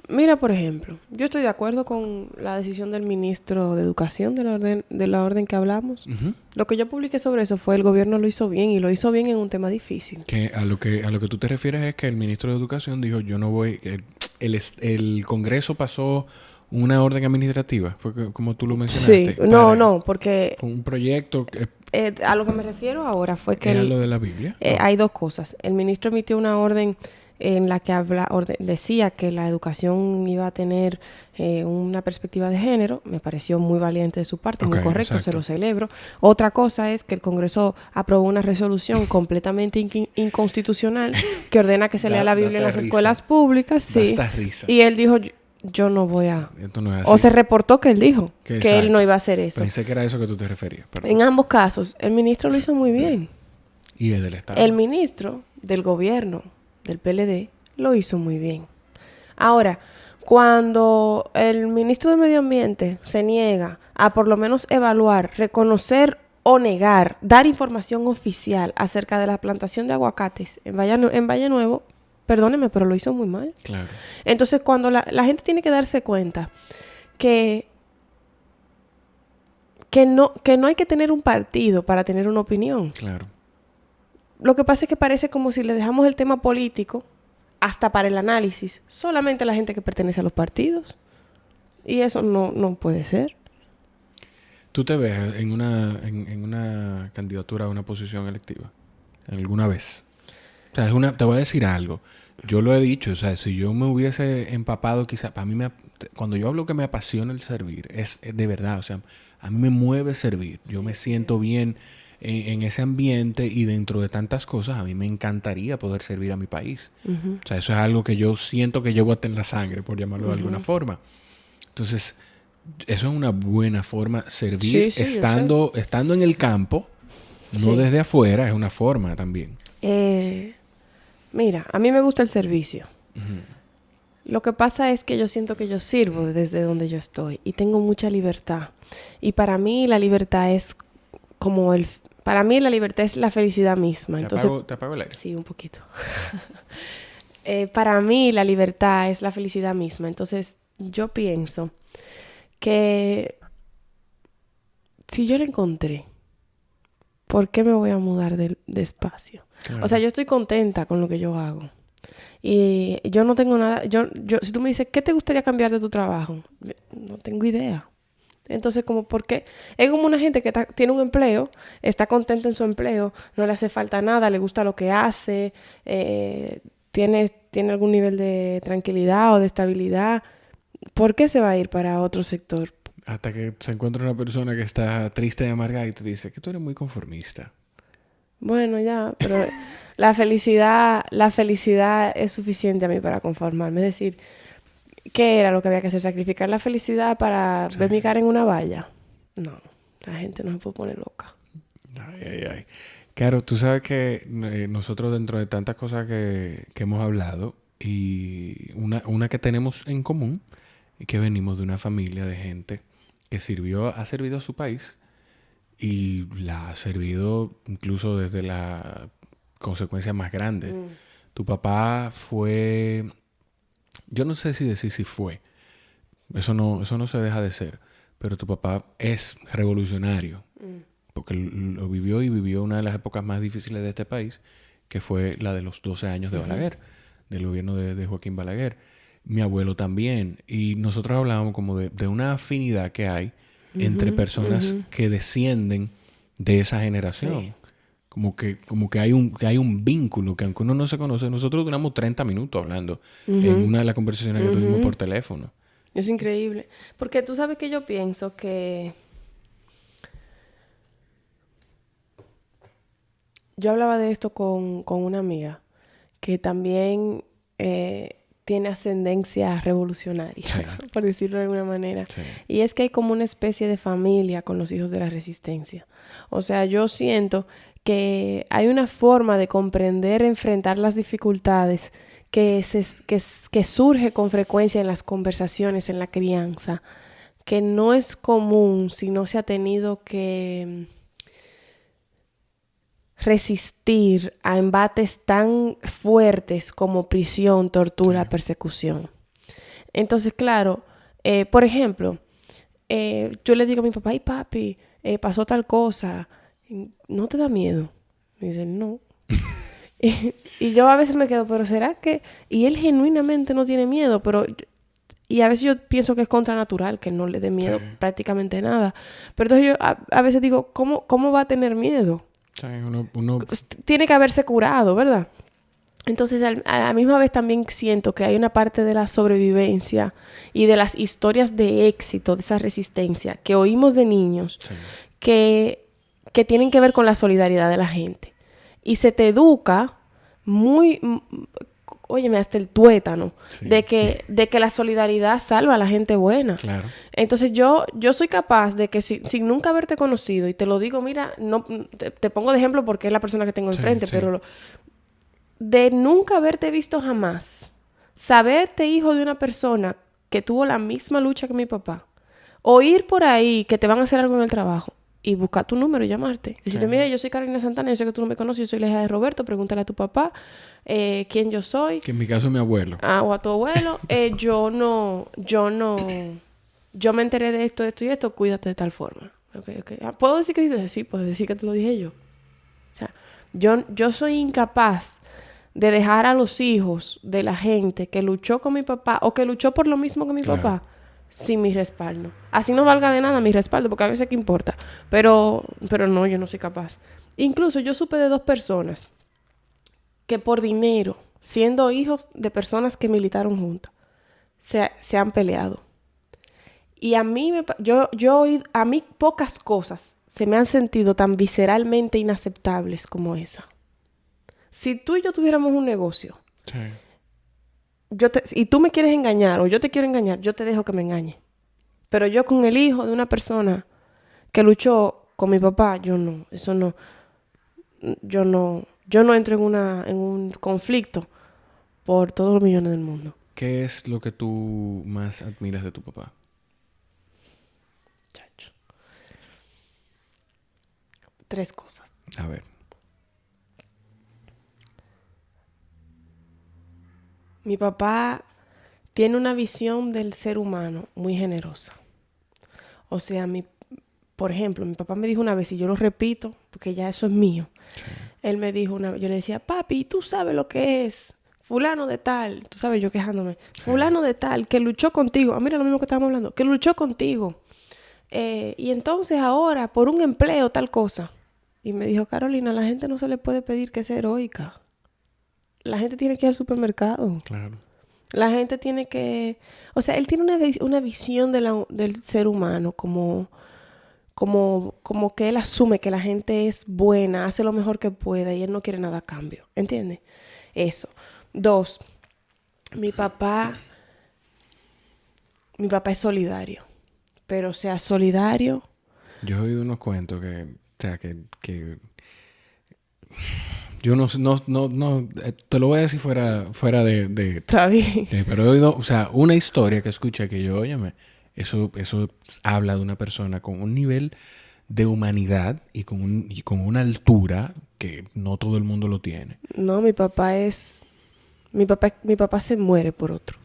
Mira, por ejemplo, yo estoy de acuerdo con la decisión del ministro de Educación de la orden que hablamos. Uh-huh. Lo que yo publiqué sobre eso fue el gobierno lo hizo bien y lo hizo bien en un tema difícil. Que a lo que tú te refieres es que el ministro de Educación dijo, yo no voy... El Congreso pasó una orden administrativa, fue como tú lo mencionaste. Sí, no, porque... Fue un proyecto... a lo que me refiero ahora fue que... ¿Era lo de la Biblia? Hay dos cosas. El ministro emitió una orden... en la que decía que la educación iba a tener una perspectiva de género. Me pareció muy valiente de su parte, muy correcto, exacto. Se lo celebro. Otra cosa es que el Congreso aprobó una resolución completamente inconstitucional que ordena que se lea la Biblia en las escuelas públicas. Sí. Risa. Y él dijo, yo no voy a... Esto no es así. O se reportó que él dijo que él no iba a hacer eso. Pensé que era eso que tú te referías. Perdón. En ambos casos, el ministro lo hizo muy bien. ¿Y es del Estado? El ministro del gobierno del PLD lo hizo muy bien. Ahora, cuando el ministro de Medio Ambiente se niega a por lo menos evaluar, reconocer o negar, dar información oficial acerca de la plantación de aguacates en Valle Nuevo, perdóneme, pero lo hizo muy mal. Claro. Entonces, cuando la gente tiene que darse cuenta que no hay que tener un partido para tener una opinión. Claro. Lo que pasa es que parece como si le dejamos el tema político hasta para el análisis solamente a la gente que pertenece a los partidos. Y eso no puede ser. ¿Tú te ves en una candidatura a una posición electiva? ¿Alguna vez? O sea, te voy a decir algo. Yo lo he dicho, o sea, si yo me hubiese empapado, quizás, para mí, cuando yo hablo que me apasiona el servir, es de verdad, o sea, a mí me mueve servir. Yo me siento bien en ese ambiente y dentro de tantas cosas, a mí me encantaría poder servir a mi país. Uh-huh. O sea, eso es algo que yo siento que llevo hasta en la sangre, por llamarlo de alguna forma. Entonces, eso es una buena forma, servir estando en el campo, no desde afuera, es una forma también. Mira, a mí me gusta el servicio. Uh-huh. Lo que pasa es que yo siento que yo sirvo desde donde yo estoy y tengo mucha libertad. Y para mí la libertad es para mí la libertad es la felicidad misma. Entonces, ¿Te apago el aire? Sí, un poquito. Para mí la libertad es la felicidad misma. Entonces, yo pienso que si yo la encontré, ¿por qué me voy a mudar de espacio? Claro. O sea, yo estoy contenta con lo que yo hago. Y yo no tengo nada... si tú me dices, ¿qué te gustaría cambiar de tu trabajo? No tengo idea. Entonces, ¿por qué? Es como una gente que tiene un empleo, está contenta en su empleo, no le hace falta nada, le gusta lo que hace, tiene algún nivel de tranquilidad o de estabilidad. ¿Por qué se va a ir para otro sector? Hasta que se encuentra una persona que está triste y amargada y te dice que tú eres muy conformista. Bueno, ya, pero la felicidad es suficiente a mí para conformarme. Es decir, ¿qué era lo que había que hacer? ¿Sacrificar la felicidad para ver mi cara en una valla? No, la gente no se puede poner loca. Ay. Claro, tú sabes que nosotros dentro de tantas cosas que hemos hablado y una que tenemos en común es que venimos de una familia de gente que ha servido a su país y la ha servido incluso desde la consecuencia más grande. Tu papá fue... Yo no sé si decir si fue. Eso no se deja de ser. Pero tu papá es revolucionario. Porque lo vivió una de las épocas más difíciles de este país, que fue la de los 12 años de Balaguer, del gobierno de Joaquín Balaguer. Mi abuelo también. Y nosotros hablábamos como de una afinidad que hay entre personas que descienden de esa generación. Sí. como que hay un vínculo que aunque uno no se conoce, nosotros duramos 30 minutos hablando en una de las conversaciones que tuvimos por teléfono. Es increíble. Porque tú sabes que yo pienso que... Yo hablaba de esto con una amiga que también tiene ascendencia revolucionaria, sí, por decirlo de alguna manera. Sí. Y es que hay como una especie de familia con los hijos de la resistencia. O sea, yo siento que hay una forma de comprender, enfrentar las dificultades que surge con frecuencia en las conversaciones, en la crianza, que no es común si no se ha tenido que resistir a embates tan fuertes como prisión, tortura, sí, persecución. Entonces, claro, por ejemplo, yo le digo a mi papá, ay papi, pasó tal cosa, ¿no te da miedo? Me dice, no. y yo a veces me quedo, pero ¿será que...? Y él genuinamente no tiene miedo, pero... Y a veces yo pienso que es contranatural, que no le dé miedo, sí, prácticamente nada. Pero entonces yo a veces digo, ¿cómo va a tener miedo? Sí, uno... Tiene que haberse curado, ¿verdad? Entonces, a la misma vez también siento que hay una parte de la sobrevivencia y de las historias de éxito, de esa resistencia que oímos de niños, sí, que tienen que ver con la solidaridad de la gente. Y se te educa muy... Óyeme, hasta el tuétano, sí, de que la solidaridad salva a la gente buena. Claro. Entonces yo soy capaz de que sin nunca haberte conocido, y te lo digo, mira, no te pongo de ejemplo porque es la persona que tengo enfrente, sí, pero de nunca haberte visto jamás, saberte hijo de una persona que tuvo la misma lucha que mi papá, oír por ahí que te van a hacer algo en el trabajo, y buscar tu número y llamarte. Decirte, mira, yo soy Carolina Santana, yo sé que tú no me conoces, yo soy la hija de Roberto, pregúntale a tu papá quién yo soy. Que en mi caso es mi abuelo. O a tu abuelo. Yo me enteré de esto y esto, cuídate de tal forma. Okay. ¿Puedo decir que sí? Sí, puedo decir que te lo dije yo. O sea, yo soy incapaz de dejar a los hijos de la gente que luchó con mi papá o que luchó por lo mismo que mi papá sin mi respaldo. Así no valga de nada mi respaldo, porque a veces ¿qué importa? Pero no, yo no soy capaz. Incluso yo supe de 2 personas que por dinero, siendo hijos de personas que militaron juntas, se han peleado. Y a mí a mí pocas cosas se me han sentido tan visceralmente inaceptables como esa. Si tú y yo tuviéramos un negocio, sí, y tú me quieres engañar o yo te quiero engañar, yo te dejo que me engañe. Pero yo con el hijo de una persona que luchó con mi papá, yo no. Eso no. Yo no entro en un conflicto por todos los millones del mundo. ¿Qué es lo que tú más admiras de tu papá? Chacho. 3 cosas. A ver. Mi papá tiene una visión del ser humano muy generosa. O sea, por ejemplo, mi papá me dijo una vez, y yo lo repito, porque ya eso es mío. Sí. Él me dijo una vez, yo le decía, papi, ¿tú sabes lo que es fulano de tal? Tú sabes, yo quejándome. Sí. Fulano de tal, que luchó contigo. Mira lo mismo que estábamos hablando. Que luchó contigo. Y entonces ahora, por un empleo, tal cosa. Y me dijo, Carolina, a la gente no se le puede pedir que sea heroica. La gente tiene que ir al supermercado. Claro. La gente tiene que... O sea, él tiene una visión del ser humano como que él asume que la gente es buena, hace lo mejor que pueda y él no quiere nada a cambio. ¿Entiendes? Eso. 2. Mi papá es solidario. Pero, o sea, solidario... Yo he oído unos cuentos que yo no, te lo voy a decir fuera de Está bien. Pero he oído, o sea, una historia que escuché que yo, óyeme, eso habla de una persona con un nivel de humanidad y con una altura que no todo el mundo lo tiene. No, mi papá se muere por otro.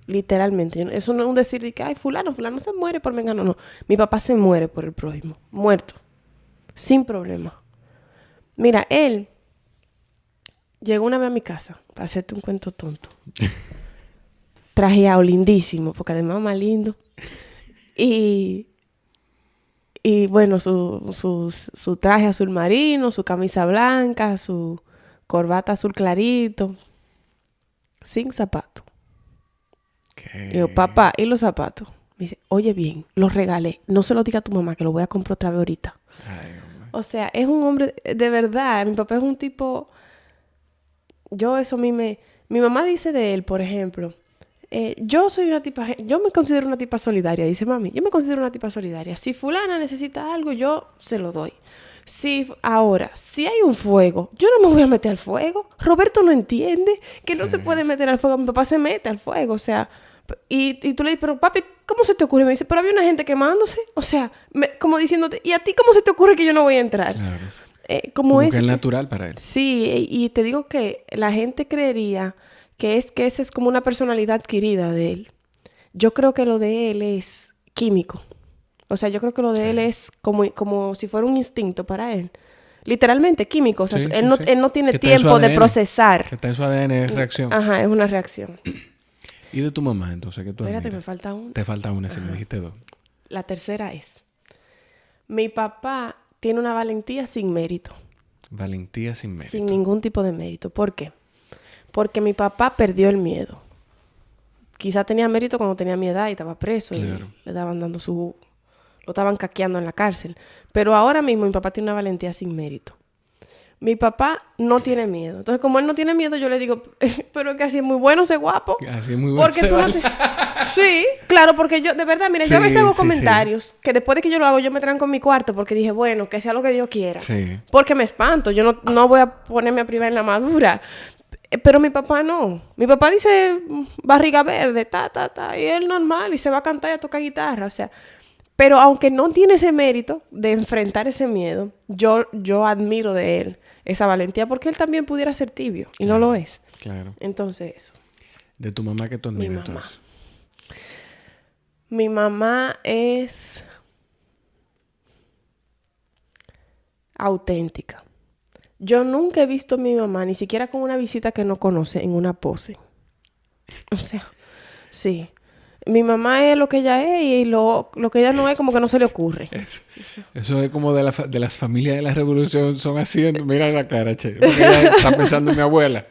Literalmente. Eso no es un decir de que, ay, fulano se muere por mengano. No. Mi papá se muere por el prójimo. Muerto. Sin problema. Mira, él llegó una vez a mi casa, para hacerte un cuento tonto. Trajeado, lindísimo, porque además más lindo. Y Y bueno, su traje azul marino, su camisa blanca, su corbata azul clarito, sin zapatos. Digo, papá, ¿y los zapatos? Me dice, oye bien, los regalé. No se lo diga a tu mamá que lo voy a comprar otra vez ahorita. Ay, o sea, es un hombre, de verdad, mi papá es un tipo... Yo eso a mí me... Mi mamá dice de él, por ejemplo, yo soy una tipa... Yo me considero una tipa solidaria, dice mami. Yo me considero una tipa solidaria. Si fulana necesita algo, yo se lo doy. Si hay un fuego, yo no me voy a meter al fuego. Roberto no entiende que no se puede meter al fuego. Mi papá se mete al fuego, o sea... Y tú le dices, pero papi, ¿cómo se te ocurre? Me dice, pero había una gente quemándose. O sea, como diciéndote, ¿y a ti cómo se te ocurre que yo no voy a entrar? Claro. Como que es natural para él. Sí, y te digo que la gente creería que esa es como una personalidad adquirida de él. Yo creo que lo de él es químico. O sea, yo creo que lo de él es como si fuera un instinto para él. Literalmente químico. O sea, él no tiene tiempo de procesar. Que está en su ADN, es reacción. Ajá, es una reacción. ¿Y de tu mamá, entonces? ¿Qué tú Espérate, admiras? me falta una. Te falta una, si me dijiste dos. La tercera es... Mi papá tiene una valentía sin mérito. Valentía sin mérito. Sin ningún tipo de mérito. ¿Por qué? Porque mi papá perdió el miedo. Quizá tenía mérito cuando tenía mi edad y estaba preso. Claro. Y le estaban dando lo estaban caqueando en la cárcel. Pero ahora mismo mi papá tiene una valentía sin mérito. Mi papá no tiene miedo. Entonces, como él no tiene miedo, yo le digo, pero es que así es muy bueno ser guapo. Así es muy bueno porque tú no Sí, claro, porque yo, de verdad, mira, yo a veces hago comentarios que después de que yo lo hago, yo me tranco en mi cuarto porque dije, bueno, que sea lo que Dios quiera. Sí. Porque me espanto. Yo no voy a ponerme a privar en la madura. Pero mi papá no. Mi papá dice barriga verde, y él normal, y se va a cantar y a tocar guitarra. O sea, pero aunque no tiene ese mérito de enfrentar ese miedo, yo admiro de él esa valentía porque él también pudiera ser tibio y no lo es. Claro. Entonces eso. ¿De tu mamá qué tú admiras? Mi mamá es auténtica. Yo nunca he visto a mi mamá, ni siquiera con una visita que no conoce, en una pose. O sea, sí. Mi mamá es lo que ella es y lo que ella no es como que no se le ocurre. Eso es como de las familias de la revolución son así. Mira la cara, che. Porque ella está pensando en mi abuela.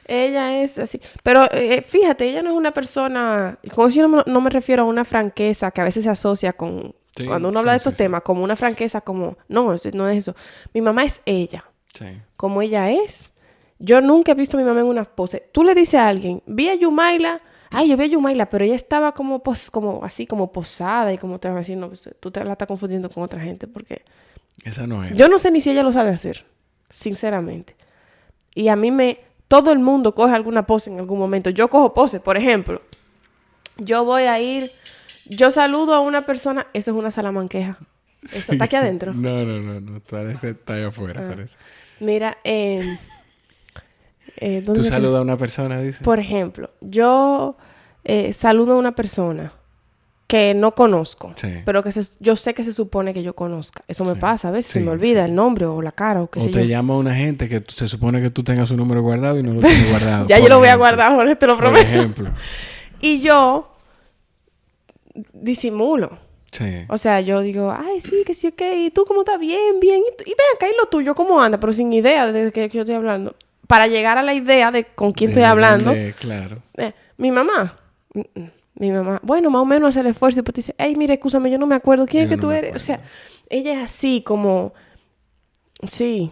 Ella es así. Pero fíjate, ella no es una persona... Con eso yo no me refiero a una franqueza que a veces se asocia con... Sí, cuando uno habla de estos temas, como una franqueza, como... No es eso. Mi mamá es ella. Sí. Como ella es. Yo nunca he visto a mi mamá en una pose. Tú le dices a alguien, vi a Yumaila... Ay, yo vi a Yumaila, pero ella estaba como así, como posada y como te vas a decir, no, pues, tú te la estás confundiendo con otra gente porque... Esa no es. Yo no sé ni si ella lo sabe hacer, sinceramente. Y a mí todo el mundo coge alguna pose en algún momento. Yo cojo pose, por ejemplo. Yo saludo a una persona, eso es una salamanqueja. Eso sí. Está aquí adentro. No, parece está ahí afuera, parece. Mira, ¿tú saludas a una persona, dice? Por ejemplo, yo saludo a una persona que no conozco, pero que yo sé que se supone que yo conozca. Eso me pasa, a veces se me olvida el nombre o la cara o qué sé yo. O te llama una gente que se supone que tú tengas su número guardado y no lo tienes guardado. Ya yo lo voy a guardar, Jorge, te lo prometo. Por ejemplo. Y yo disimulo. Sí. O sea, yo digo, ay, sí, que sí, ok. ¿Y tú cómo estás? Bien. Y ven acá, ¿y lo tuyo cómo anda? Pero sin idea de que yo estoy hablando. Para llegar a la idea de con quién estoy hablando. Claro. Mi mamá. Mi mamá. Bueno, más o menos hace el esfuerzo. Y después te dice, ay, mira, escúchame, yo no me acuerdo. ¿Quién es que tú eres? O sea, ella es así como... Sí.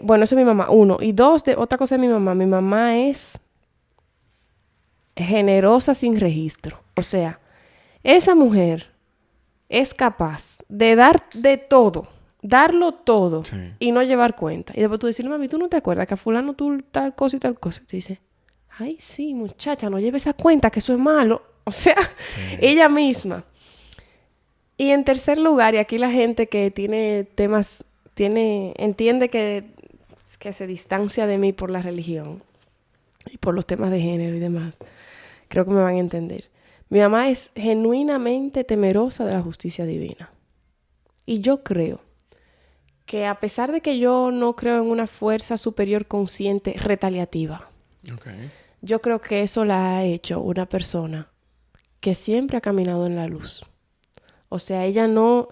Bueno, eso es mi mamá. Uno. Y dos, otra cosa de mi mamá. Mi mamá es generosa sin registro. O sea, esa mujer es capaz de dar de todo. Darlo todo y no llevar cuenta. Y después tú decirle, mami, ¿tú no te acuerdas que a fulano tú tal cosa y tal cosa? Te dice, ay, sí, muchacha, no lleves esa cuenta, que eso es malo. O sea, ella misma. Y en tercer lugar, y aquí la gente que tiene temas, entiende que se distancia de mí por la religión y por los temas de género y demás. Creo que me van a entender. Mi mamá es genuinamente temerosa de la justicia divina. Y yo creo que a pesar de que yo no creo en una fuerza superior consciente retaliativa, yo creo que eso la ha hecho una persona que siempre ha caminado en la luz. O sea, ella no,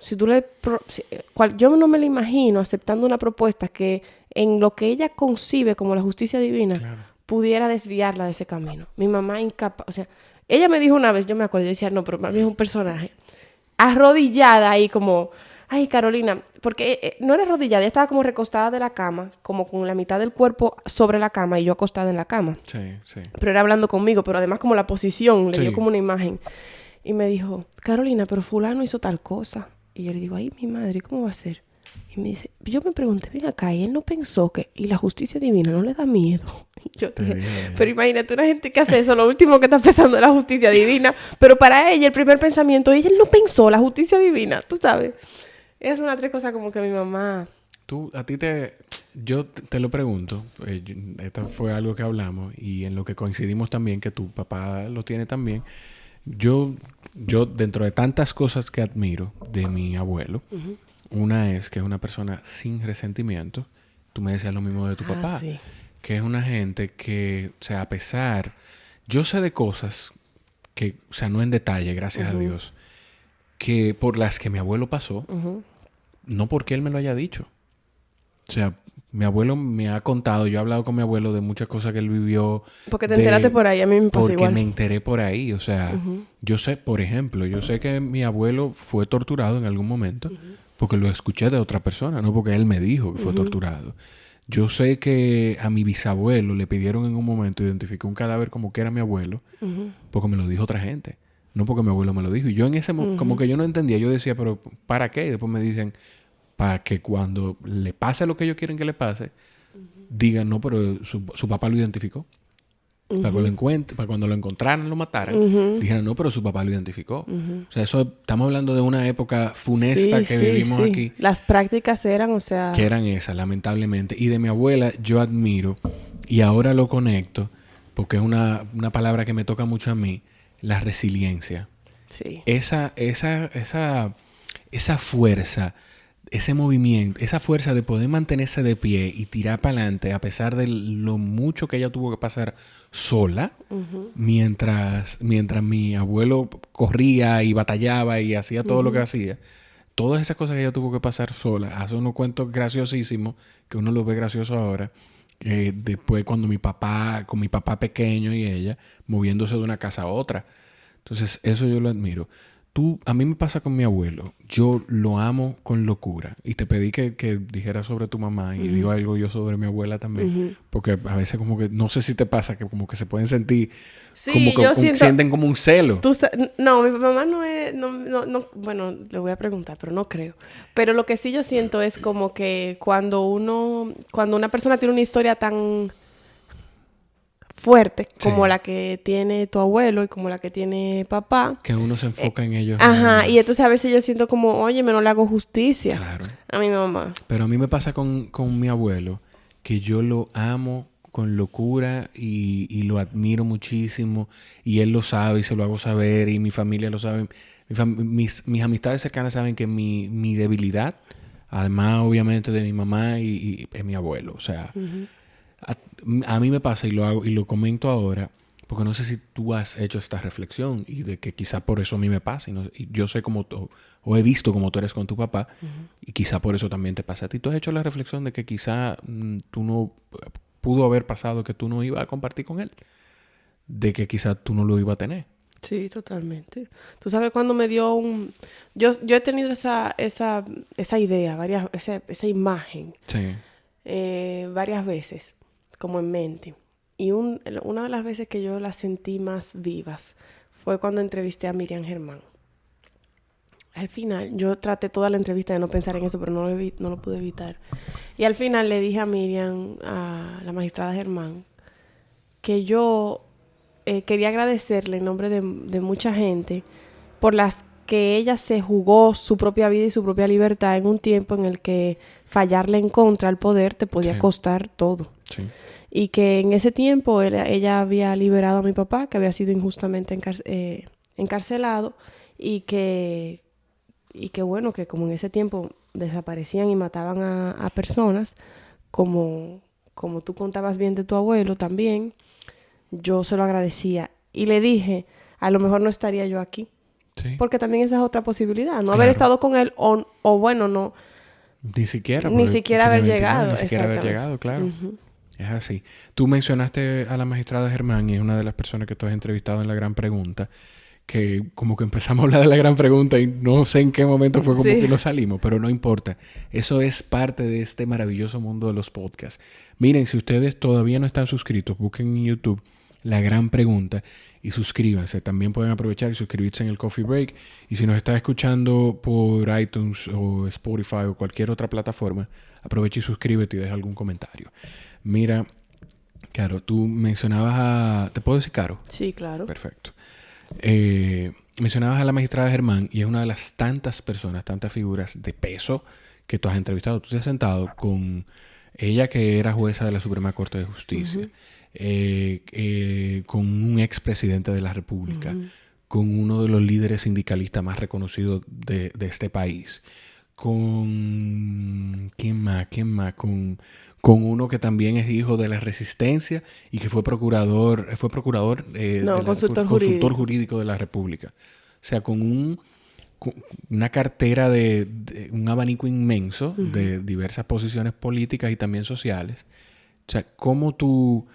yo no me la imagino aceptando una propuesta que en lo que ella concibe como la justicia divina, claro, pudiera desviarla de ese camino. Mi mamá incapaz, o sea, ella me dijo una vez, yo me acuerdo, yo decía, no, pero para mí es un personaje, arrodillada ahí como, ay, Carolina, porque no era arrodillada, ella estaba como recostada de la cama, como con la mitad del cuerpo sobre la cama y yo acostada en la cama. Sí, sí. Pero era hablando conmigo, pero además como la posición, le dio como una imagen. Y me dijo, Carolina, pero fulano hizo tal cosa. Y yo le digo, ay, mi madre, ¿cómo va a ser? Y me dice, yo me pregunté, ven acá, y él no pensó que, y la justicia divina no le da miedo. Y yo dije, pero imagínate una gente que hace eso, lo último que está pensando es la justicia divina, pero para ella el primer pensamiento, ella no pensó la justicia divina, tú sabes. Es una tres cosas como que mi mamá... Yo te lo pregunto, esto fue algo que hablamos y en lo que coincidimos también, que tu papá lo tiene también. Yo dentro de tantas cosas que admiro de mi abuelo, uh-huh, una es que es una persona sin resentimiento. Tú me decías lo mismo de tu papá. Sí. Que es una gente que, o sea, a pesar... Yo sé de cosas que, o sea, no en detalle, gracias uh-huh, a Dios, que por las que mi abuelo pasó, uh-huh, no porque él me lo haya dicho. O sea, mi abuelo me ha contado, yo he hablado con mi abuelo de muchas cosas que él vivió. Porque te enteraste por ahí, a mí me pasa igual. Porque me enteré por ahí, o sea, uh-huh, yo sé, por ejemplo, yo sé que mi abuelo fue torturado en algún momento, uh-huh, porque lo escuché de otra persona, no porque él me dijo que fue uh-huh, torturado. Yo sé que a mi bisabuelo le pidieron en un momento identificar un cadáver como que era mi abuelo, uh-huh, porque me lo dijo otra gente, no porque mi abuelo me lo dijo. Y yo en ese momento, uh-huh, como que yo no entendía, yo decía, pero ¿para qué? Y después me dicen, para que cuando le pase lo que ellos quieren que le pase, uh-huh, digan, no, pero su papá lo identificó. Uh-huh. Para cuando lo encontraran, lo mataran, uh-huh, dijeran, no, pero su papá lo identificó. Uh-huh. O sea, estamos hablando de una época funesta que vivimos aquí. Las prácticas eran, o sea... Que eran esas, lamentablemente. Y de mi abuela yo admiro, y ahora lo conecto, porque es una palabra que me toca mucho a mí, la resiliencia. Sí. Esa fuerza, ese movimiento, esa fuerza de poder mantenerse de pie y tirar para adelante a pesar de lo mucho que ella tuvo que pasar sola, uh-huh, mientras mi abuelo corría y batallaba y hacía todo, uh-huh, lo que hacía. Todas esas cosas que ella tuvo que pasar sola. Hace unos cuentos graciosísimos que uno los ve gracioso ahora. Después con mi papá pequeño y ella moviéndose de una casa a otra. Entonces eso yo lo admiro. A mí me pasa con mi abuelo. Yo lo amo con locura. Y te pedí que dijeras sobre tu mamá. Y uh-huh, digo algo yo sobre mi abuela también. Uh-huh. Porque a veces como que... No sé si te pasa que como que se pueden sentir... Sí, como que sienten como un celo. No, mi mamá no es... No, bueno, le voy a preguntar, pero no creo. Pero lo que sí yo siento es como que cuando una persona tiene una historia tan... fuerte, como sí, la que tiene tu abuelo y como la que tiene papá. Que uno se enfoca en ellos. Ajá, y entonces a veces yo siento como, oye, no le hago justicia, claro, a mi mamá. Pero a mí me pasa con mi abuelo, que yo lo amo con locura y lo admiro muchísimo, y él lo sabe y se lo hago saber, y mi familia lo sabe. Mis amistades cercanas saben que mi debilidad, además obviamente de mi mamá y es mi abuelo, o sea... Uh-huh. A mí me pasa y lo hago y lo comento ahora porque no sé si tú has hecho esta reflexión y de que quizá por eso a mí me pasa y yo sé cómo o he visto cómo tú eres con tu papá, uh-huh, y quizá por eso también te pasa a ti. ¿Tú has hecho la reflexión de que quizá tú no pudo haber pasado que tú no ibas a compartir con él? De que quizá tú no lo ibas a tener. Sí, totalmente. Tú sabes cuando me dio yo he tenido esa idea, esa imagen, sí, varias veces como en mente. Y una de las veces que yo las sentí más vivas fue cuando entrevisté a Miriam Germán. Al final, yo traté toda la entrevista de no pensar en eso, pero no lo pude evitar. Y al final le dije a Miriam, a la magistrada Germán, que yo quería agradecerle en nombre de mucha gente por las que ella se jugó su propia vida y su propia libertad en un tiempo en el que fallarle en contra al poder te podía sí, costar todo. Sí. Y que en ese tiempo ella había liberado a mi papá, que había sido injustamente encarcelado, y que bueno, que como en ese tiempo desaparecían y mataban a personas, como tú contabas bien de tu abuelo también, yo se lo agradecía. Y le dije, a lo mejor no estaría yo aquí Sí. Porque también esa es otra posibilidad. No haber estado con él o bueno, no... Ni siquiera haber llegado. Ni siquiera haber llegado, claro. Es así. Tú mencionaste a la magistrada Germán y es una de las personas que tú has entrevistado en La Gran Pregunta, que como que empezamos a hablar de La Gran Pregunta y no sé en qué momento fue como que nos salimos, pero no importa. Eso es parte de este maravilloso mundo de los podcasts. Miren, si ustedes todavía no están suscritos, busquen en YouTube La Gran Pregunta y suscríbanse. También pueden aprovechar y suscribirse en el Coffee Break. Y si nos estás escuchando por iTunes o Spotify o cualquier otra plataforma, aprovecha y suscríbete y deja algún comentario. Mira, Caro, tú mencionabas a... ¿Te puedo decir Caro? Sí, claro. Perfecto. Mencionabas a la magistrada Germán y es una de las tantas personas, tantas figuras de peso que tú has entrevistado. Tú te has sentado con ella, que era jueza de la Suprema Corte de Justicia, con un expresidente de la República, con uno de los líderes sindicalistas más reconocidos de este país, con... ¿Quién más? Con uno que también es hijo de la Resistencia y que fue consultor jurídico de la República. O sea, con una cartera de un abanico inmenso de diversas posiciones políticas y también sociales. O sea, ¿cómo tú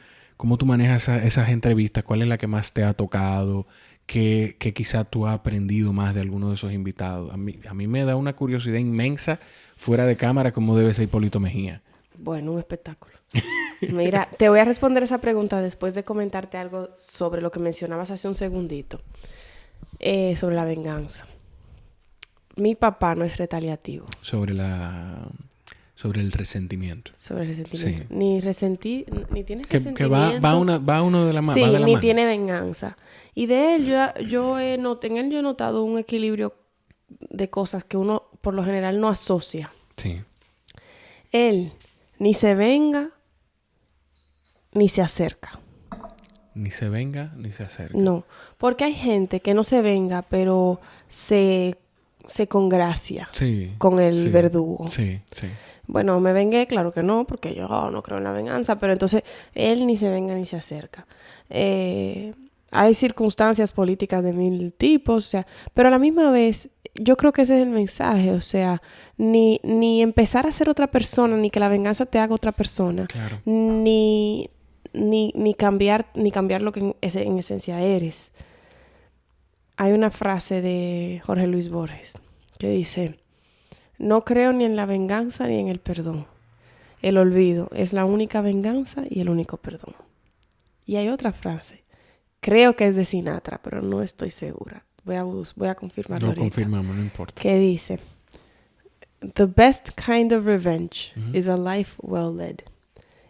manejas esas entrevistas? ¿Cuál es la que más te ha tocado? ¿Qué quizá tú has aprendido más de alguno de esos invitados? A mí me da una curiosidad inmensa fuera de cámara cómo debe ser Hipólito Mejía. Bueno, un espectáculo. Mira, te voy a responder esa pregunta después de comentarte algo sobre lo que mencionabas hace un segundito. Sobre la venganza. Mi papá no es retaliativo. Sobre el resentimiento. Sobre el resentimiento. Sí. Ni tiene resentimiento. Que va uno de la mano. Sí, ni tiene venganza. Y de él yo he notado un equilibrio de cosas que uno por lo general no asocia. Sí. Él ni se venga ni se acerca. Ni se venga ni se acerca. No, porque hay gente que no se venga, pero se congracia con el verdugo. Sí. Bueno, me vengué, claro que no, porque yo no creo en la venganza, pero entonces él ni se venga ni se acerca. Hay circunstancias políticas de mil tipos, o sea, pero a la misma vez yo creo que ese es el mensaje, o sea, ni empezar a ser otra persona, ni que la venganza te haga otra persona, claro. ni cambiar lo que en esencia eres. Hay una frase de Jorge Luis Borges que dice: no creo ni en la venganza ni en el perdón. El olvido es la única venganza y el único perdón. Y hay otra frase, creo que es de Sinatra, pero no estoy segura. Voy a confirmarlo ahorita. Lo confirmamos, no importa. Que dice: the best kind of revenge is a life well led.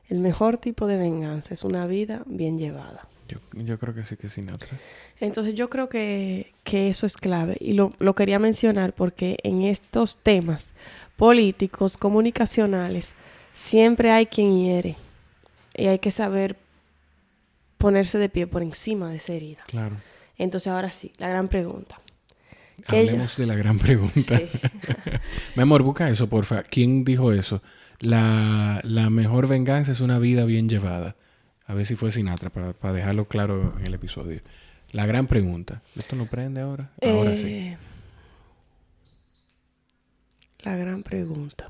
El mejor tipo de venganza es una vida bien llevada. Yo creo que sí que es Sinatra. Entonces yo creo que eso es clave. Y lo quería mencionar porque en estos temas políticos, comunicacionales, siempre hay quien hiere. Y hay que saber ponerse de pie por encima de esa herida. Claro. Entonces ahora sí, la gran pregunta. Hablemos de la gran pregunta. Sí. Mi amor, busca eso, porfa. ¿Quién dijo eso? La mejor venganza es una vida bien llevada. A ver si fue Sinatra, para dejarlo claro en el episodio. La gran pregunta. ¿Esto no prende ahora? Ahora sí. La gran pregunta.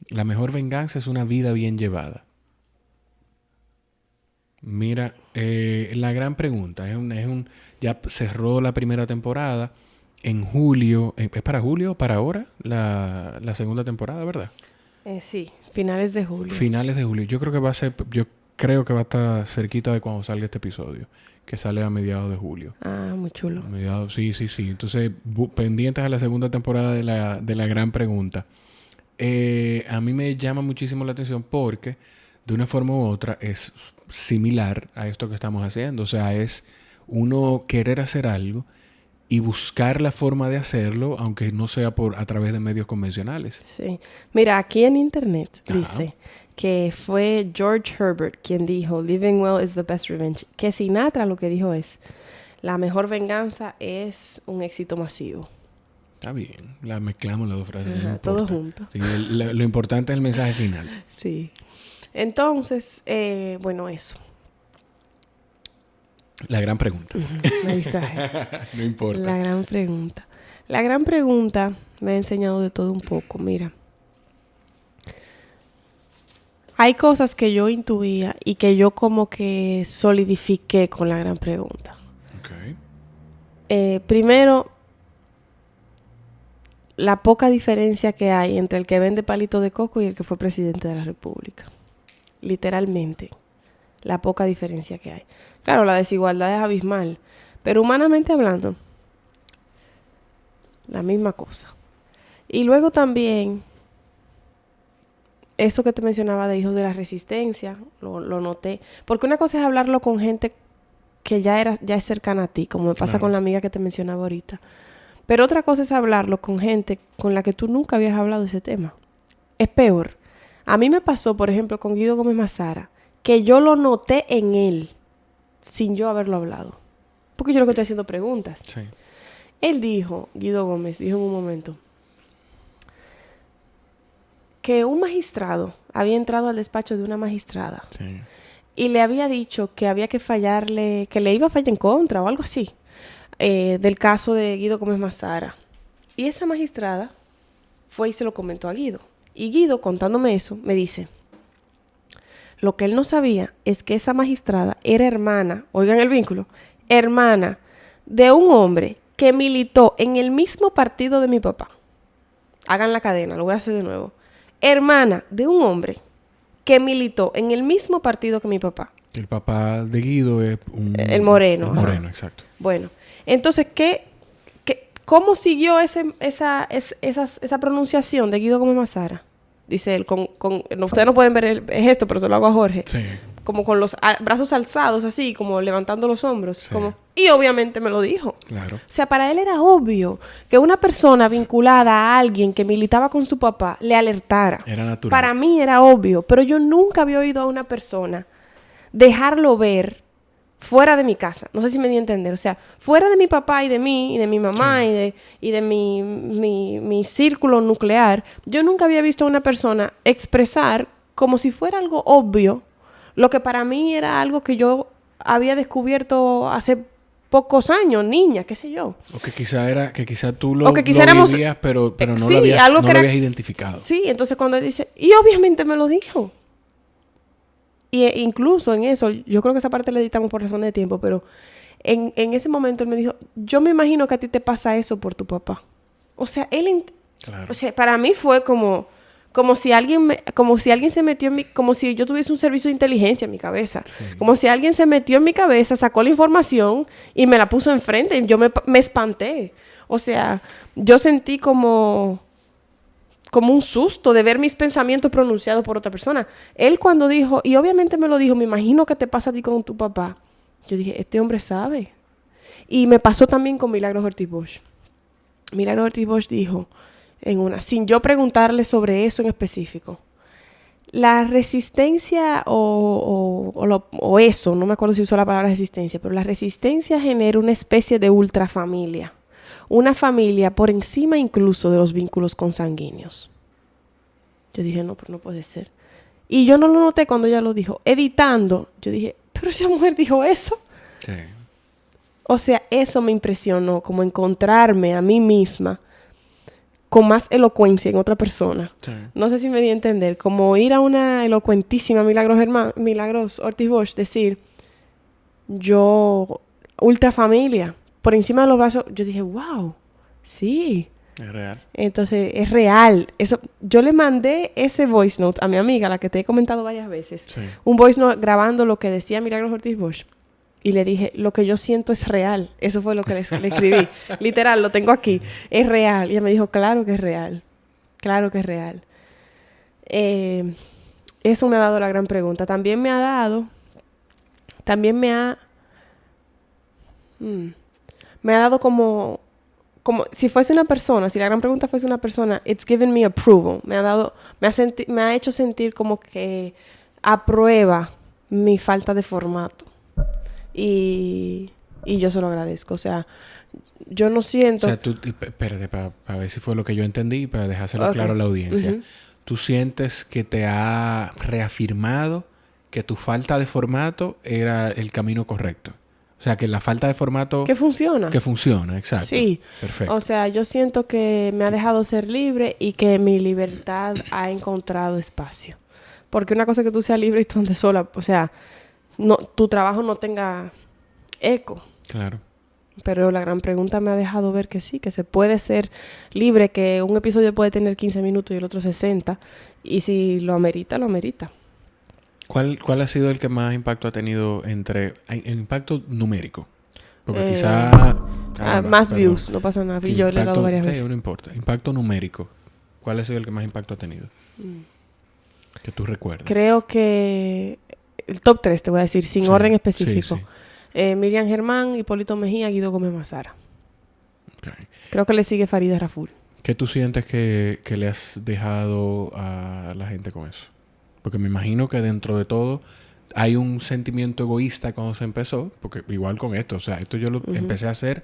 La mejor venganza es una vida bien llevada. Mira, la gran pregunta. Ya cerró la primera temporada. En julio. ¿Es para julio o para ahora? La segunda temporada, ¿verdad? Sí, finales de julio. Finales de julio. Yo creo que va a estar cerquita de cuando salga este episodio, que sale a mediados de julio. Ah, muy chulo. Sí. Entonces, pendientes a la segunda temporada de la gran pregunta. A mí me llama muchísimo la atención porque de una forma u otra es similar a esto que estamos haciendo. O sea, es uno querer hacer algo y buscar la forma de hacerlo, aunque no sea a través de medios convencionales. Sí. Mira, aquí en internet dice que fue George Herbert quien dijo living well is the best revenge. Que Sinatra lo que dijo es: la mejor venganza es un éxito masivo. Está bien, la mezclamos las dos frases. No todo junto. Sí, lo importante es el mensaje final. Sí. Entonces, bueno, eso. La gran pregunta. Me distraje. No importa. La gran pregunta. La gran pregunta me ha enseñado de todo un poco. Mira. Hay cosas que yo intuía y que yo como que solidifiqué con la gran pregunta. Okay. Primero, la poca diferencia que hay entre el que vende palito de coco y el que fue presidente de la República. Literalmente. La poca diferencia que hay. Claro, la desigualdad es abismal. Pero humanamente hablando, la misma cosa. Y luego también, eso que te mencionaba de hijos de la resistencia, lo noté. Porque una cosa es hablarlo con gente que ya es cercana a ti, como me pasa con la amiga que te mencionaba ahorita. Pero otra cosa es hablarlo con gente con la que tú nunca habías hablado de ese tema. Es peor. A mí me pasó, por ejemplo, con Guido Gómez Mazara, que yo lo noté en él, sin yo haberlo hablado. Porque yo lo que estoy haciendo preguntas. Sí. Él dijo, Guido Gómez, dijo en un momento, que un magistrado había entrado al despacho de una magistrada. Sí. Y le había dicho que había que fallarle, que le iba a fallar en contra o algo así, del caso de Guido Gómez Mazara. Y esa magistrada fue y se lo comentó a Guido. Y Guido, contándome eso, me dice, lo que él no sabía es que esa magistrada era hermana, oigan el vínculo, hermana de un hombre que militó en el mismo partido de mi papá. Hagan la cadena, lo voy a hacer de nuevo. Hermana de un hombre que militó en el mismo partido que mi papá. El papá de Guido es el Moreno. El Moreno, exacto. Bueno, entonces, ¿cómo siguió esa pronunciación de Guido Gómez Mazara? Dice él, ustedes no pueden ver el gesto, pero se lo hago a Jorge. Sí. Como con los brazos alzados, así, como levantando los hombros. Sí. Y obviamente me lo dijo. Claro. O sea, para él era obvio que una persona vinculada a alguien que militaba con su papá le alertara. Era natural. Para mí era obvio, pero yo nunca había oído a una persona dejarlo ver fuera de mi casa. No sé si me di a entender. O sea, fuera de mi papá y de mí, y de mi mamá, sí, y de mi círculo nuclear, yo nunca había visto a una persona expresar como si fuera algo obvio lo que para mí era algo que yo había descubierto hace pocos años, niña, qué sé yo. O que quizá tú lo éramos, vivías, pero no sí, lo habías habías identificado. Sí, entonces cuando él dice, y obviamente me lo dijo. Y incluso en eso, yo creo que esa parte la editamos por razones de tiempo, pero en ese momento él me dijo, yo me imagino que a ti te pasa eso por tu papá. O sea, claro. O sea, para mí fue como si alguien se metió en como si yo tuviese un servicio de inteligencia en mi cabeza. Sí. Como si alguien se metió en mi cabeza, sacó la información y me la puso enfrente. Y yo me espanté. O sea, yo sentí como un susto de ver mis pensamientos pronunciados por otra persona. Él cuando dijo, y obviamente me lo dijo, me imagino que te pasa a ti con tu papá. Yo dije, este hombre sabe. Y me pasó también con Milagros Ortiz Bosch. Milagros Ortiz Bosch dijo, sin yo preguntarle sobre eso en específico, la resistencia o eso, no me acuerdo si usó la palabra resistencia, pero la resistencia genera una especie de ultrafamilia. Una familia por encima incluso de los vínculos consanguíneos. Yo dije, no, pero no puede ser. Y yo no lo noté cuando ella lo dijo. Editando, yo dije, pero esa mujer dijo eso. Sí. O sea, eso me impresionó, como encontrarme a mí misma con más elocuencia en otra persona. Sí. No sé si me di a entender. Como oír a una elocuentísima Milagros Ortiz Bosch decir, yo, ultrafamilia, por encima de los brazos, yo dije, wow, sí. Es real. Entonces, es real. Eso, yo le mandé ese voice note a mi amiga, la que te he comentado varias veces. Sí. Un voice note grabando lo que decía Milagros Ortiz Bosch. Y le dije, lo que yo siento es real. Eso fue lo que le escribí. Literal, lo tengo aquí. Es real. Y ella me dijo, claro que es real. Claro que es real. Eso me ha dado la gran pregunta. También me ha dado como si fuese una persona, si la gran pregunta fuese una persona, it's given me approval. Me ha hecho sentir como que aprueba mi falta de formato. Y yo se lo agradezco. O sea, yo no siento... O sea, tú... Espérate, para ver si fue lo que yo entendí, para dejárselo claro a la audiencia. Uh-huh. ¿Tú sientes que te ha reafirmado que tu falta de formato era el camino correcto? O sea, que la falta de formato... Que funciona. Que funciona, exacto. Sí. Perfecto. O sea, yo siento que me ha dejado ser libre y que mi libertad ha encontrado espacio. Porque una cosa es que tú seas libre y tú andes sola. O sea, no, tu trabajo no tenga eco. Claro. Pero la gran pregunta me ha dejado ver que sí, que se puede ser libre, que un episodio puede tener 15 minutos y el otro 60. Y si lo amerita, lo amerita. ¿Cuál ha sido el que más impacto ha tenido el impacto numérico? Porque quizá... más views, no pasa nada. Yo le he dado varias veces. No importa. Impacto numérico. ¿Cuál ha sido el que más impacto ha tenido? Que tú recuerdas. Creo que el top 3, te voy a decir, sin orden específico. Sí. Miriam Germán, Hipólito Mejía, Guido Gómez Mazara. Okay. Creo que le sigue Farida Raful. ¿Qué tú sientes que le has dejado a la gente con eso? Porque me imagino que dentro de todo hay un sentimiento egoísta cuando se empezó, porque igual con esto, o sea, esto yo lo empecé a hacer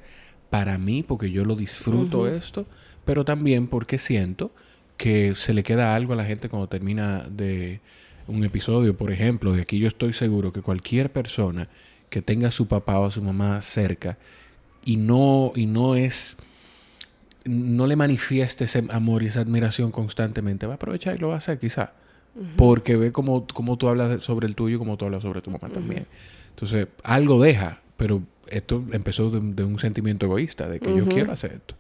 para mí, porque yo lo disfruto esto, pero también porque siento que se le queda algo a la gente cuando termina de un episodio. Por ejemplo, de aquí yo estoy seguro que cualquier persona que tenga a su papá o a su mamá cerca y no le manifieste ese amor y esa admiración constantemente, va a aprovechar y lo va a hacer quizá. Porque ve como tú hablas sobre el tuyo, como tú hablas sobre tu mamá también. Entonces, algo deja, pero esto empezó de un sentimiento egoísta, de que yo quiero hacer esto.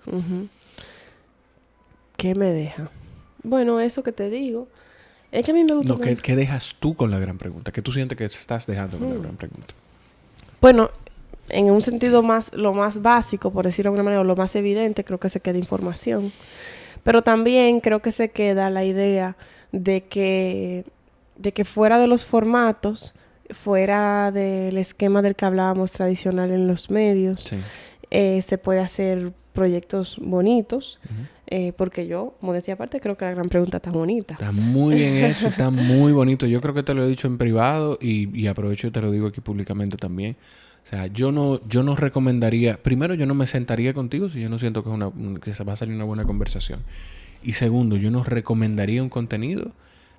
¿Qué me deja? Bueno, eso que te digo, es que a mí me gusta... No, ¿qué dejas tú con la gran pregunta? ¿Qué tú sientes que estás dejando con la gran pregunta? Bueno, en un sentido lo más básico, por decirlo de alguna manera, lo más evidente, creo que se queda información. Pero también creo que se queda la idea de que fuera de los formatos, fuera del esquema del que hablábamos tradicional en los medios, se puede hacer proyectos bonitos, porque yo, modestia aparte, creo que la gran pregunta está bonita. Está muy bien hecho, está muy bonito. Yo creo que te lo he dicho en privado y aprovecho y te lo digo aquí públicamente también. O sea, yo no recomendaría... Primero, yo no me sentaría contigo si yo no siento que se va a salir una buena conversación. Y segundo, yo no recomendaría un contenido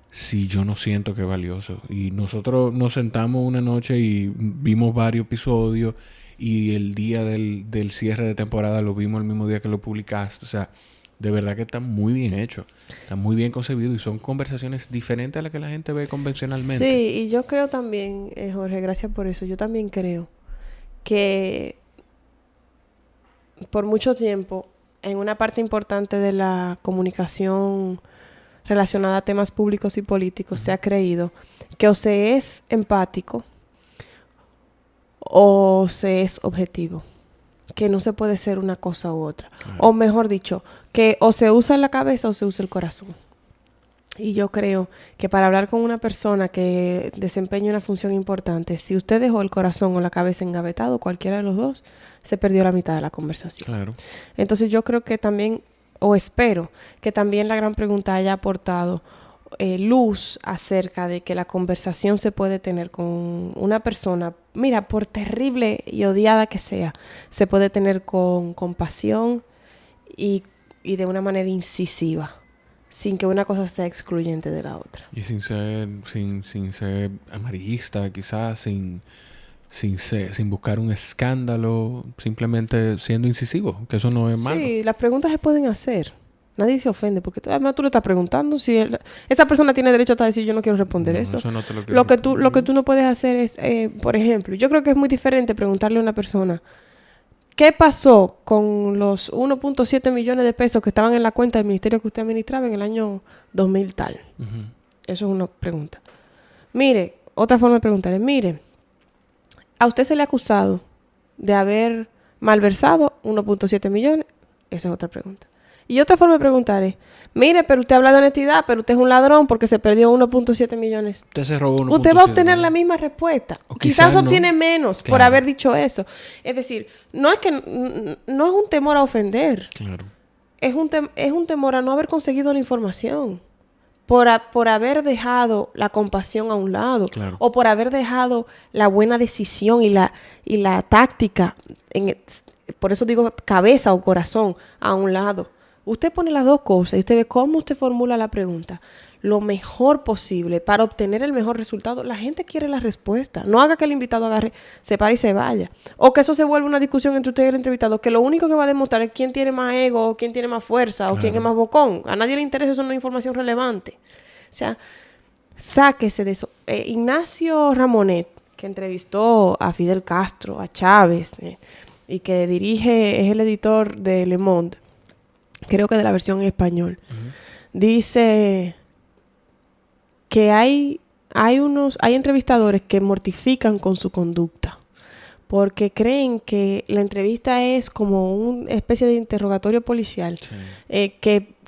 si yo no siento que es valioso. Y nosotros nos sentamos una noche y vimos varios episodios y el día del cierre de temporada lo vimos el mismo día que lo publicaste. O sea, de verdad que está muy bien hecho. Está muy bien concebido y son conversaciones diferentes a las que la gente ve convencionalmente. Sí, y yo creo también, Jorge, gracias por eso. Yo también creo que por mucho tiempo, en una parte importante de la comunicación relacionada a temas públicos y políticos, se ha creído que o se es empático o se es objetivo. Que no se puede ser una cosa u otra. Claro. O mejor dicho, que o se usa la cabeza o se usa el corazón. Y yo creo que para hablar con una persona que desempeña una función importante, si usted dejó el corazón o la cabeza engavetado, cualquiera de los dos, se perdió la mitad de la conversación. Claro. Entonces yo creo que también, o espero, que también la gran pregunta haya aportado luz acerca de que la conversación se puede tener con una persona, mira, por terrible y odiada que sea, se puede tener con compasión y de una manera incisiva, sin que una cosa sea excluyente de la otra. Y sin ser amarillista, quizás, sin buscar un escándalo, simplemente siendo incisivo, que eso no es malo. Sí, las preguntas se pueden hacer. Nadie se ofende, porque además tú le estás preguntando si esa persona tiene derecho a decir yo no quiero responder eso. No te lo que tú no puedes hacer es, por ejemplo, yo creo que es muy diferente preguntarle a una persona ¿qué pasó con los 1.7 millones de pesos que estaban en la cuenta del ministerio que usted administraba en el año 2000 tal? Eso es una pregunta. Mire, otra forma de preguntar es, mire, a usted se le ha acusado de haber malversado 1.7 millones. Esa es otra pregunta. Y otra forma de preguntar es, mire, pero usted habla de honestidad, pero usted es un ladrón porque se perdió 1.7 millones. Usted se robó 1.7 Usted va a obtener la misma respuesta. Quizás obtiene menos por haber dicho eso. Es decir, no es un temor a ofender. Claro. Es un temor a no haber conseguido la información. Por haber dejado la compasión a un lado. Claro. O por haber dejado la buena decisión y la táctica, por eso digo cabeza o corazón, a un lado. Usted pone las dos cosas y usted ve cómo usted formula la pregunta. lo mejor posible para obtener el mejor resultado, la gente quiere la respuesta. No haga que el invitado agarre, se pare y se vaya. O que eso se vuelva una discusión entre usted y el entrevistado, que lo único que va a demostrar es quién tiene más ego, o quién tiene más fuerza, o quién es más bocón. A nadie le interesa, eso no es una información relevante. O sea, sáquese de eso. Ignacio Ramonet, que entrevistó a Fidel Castro, a Chávez, y que es el editor de Le Monde, creo que de la versión en español, dice que hay entrevistadores que mortifican con su conducta porque creen que la entrevista es como una especie de interrogatorio policial,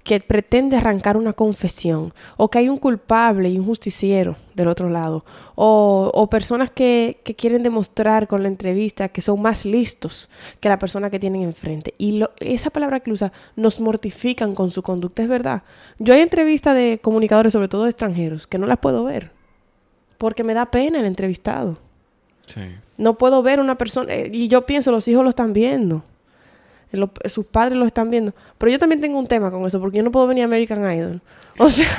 que pretende arrancar una confesión, o que hay un culpable y un justiciero del otro lado, o personas que quieren demostrar con la entrevista que son más listos que la persona que tienen enfrente. Y esa palabra que usa, nos mortifican con su conducta, es verdad. Yo hay entrevistas de comunicadores, sobre todo de extranjeros, que no las puedo ver, porque me da pena el entrevistado. Sí. No puedo ver una persona, y yo pienso, los hijos lo están viendo. Sus padres lo están viendo. Pero yo también tengo un tema con eso, porque yo no puedo venir a American Idol. O sea,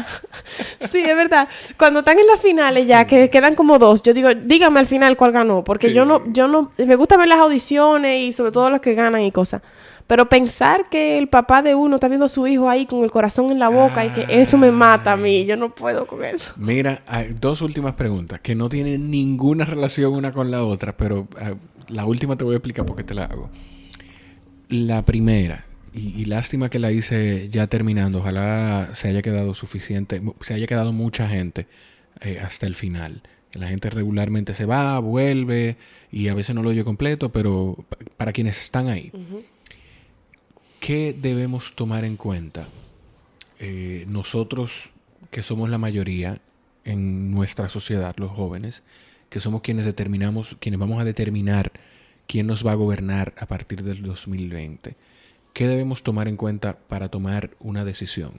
sí, es verdad. Cuando están en las finales ya, que quedan como 2, yo digo, dígame al final cuál ganó. Porque yo no, me gusta ver las audiciones y sobre todo los que ganan y cosas. Pero pensar que el papá de uno está viendo a su hijo ahí con el corazón en la boca y que eso me mata a mí. Yo no puedo con eso. Mira, hay 2 últimas preguntas que no tienen ninguna relación una con la otra, pero la última te voy a explicar por qué te la hago. La primera, y lástima que la hice ya terminando, ojalá se haya quedado mucha gente hasta el final. La gente regularmente se va, vuelve y a veces no lo oye completo, pero para quienes están ahí, ¿qué debemos tomar en cuenta? Nosotros, que somos la mayoría en nuestra sociedad, los jóvenes, que somos quienes vamos a determinar quién nos va a gobernar a partir del 2020. ¿Qué debemos tomar en cuenta para tomar una decisión?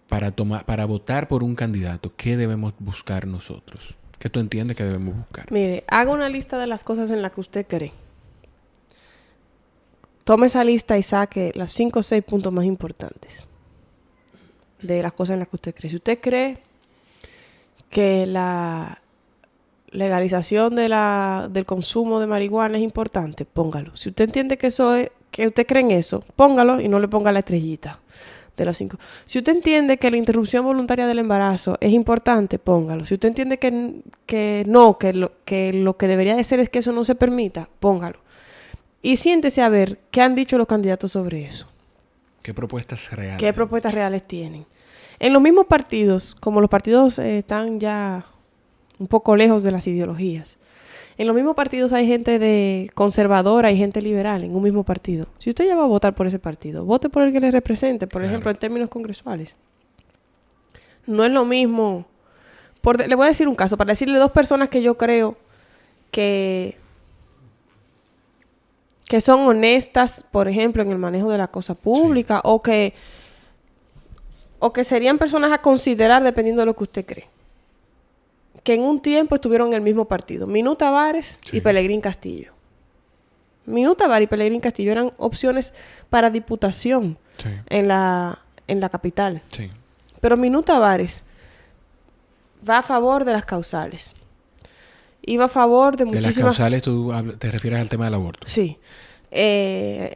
Para votar por un candidato, ¿qué debemos buscar nosotros? ¿Qué tú entiendes que debemos buscar? Mire, haga una lista de las cosas en las que usted cree. Tome esa lista y saque los 5 o 6 puntos más importantes de las cosas en las que usted cree. Si usted cree que la legalización del consumo de marihuana es importante, póngalo. Si usted entiende que que usted cree en eso, póngalo y no le ponga la estrellita de los 5. Si usted entiende que la interrupción voluntaria del embarazo es importante, póngalo. Si usted entiende que lo que debería de ser es que eso no se permita, póngalo. Y siéntese a ver qué han dicho los candidatos sobre eso. ¿Qué propuestas reales tienen? En los mismos partidos, como los partidos están ya un poco lejos de las ideologías. En los mismos partidos hay gente conservadora y gente liberal en un mismo partido. Si usted ya va a votar por ese partido, vote por el que le represente, por ejemplo, en términos congresuales. No es lo mismo. Le voy a decir un caso, para decirle 2 personas que yo creo que son honestas, por ejemplo, en el manejo de la cosa pública, o que serían personas a considerar dependiendo de lo que usted cree. Que en un tiempo estuvieron en el mismo partido. Minú Tavares y Pelegrín Castillo. Minú Tavares y Pelegrín Castillo eran opciones para diputación en la capital. Sí. Pero Minú Tavares va a favor de las causales. Iba a favor de muchísimas... ¿De las causales tú te refieres al tema del aborto? Sí.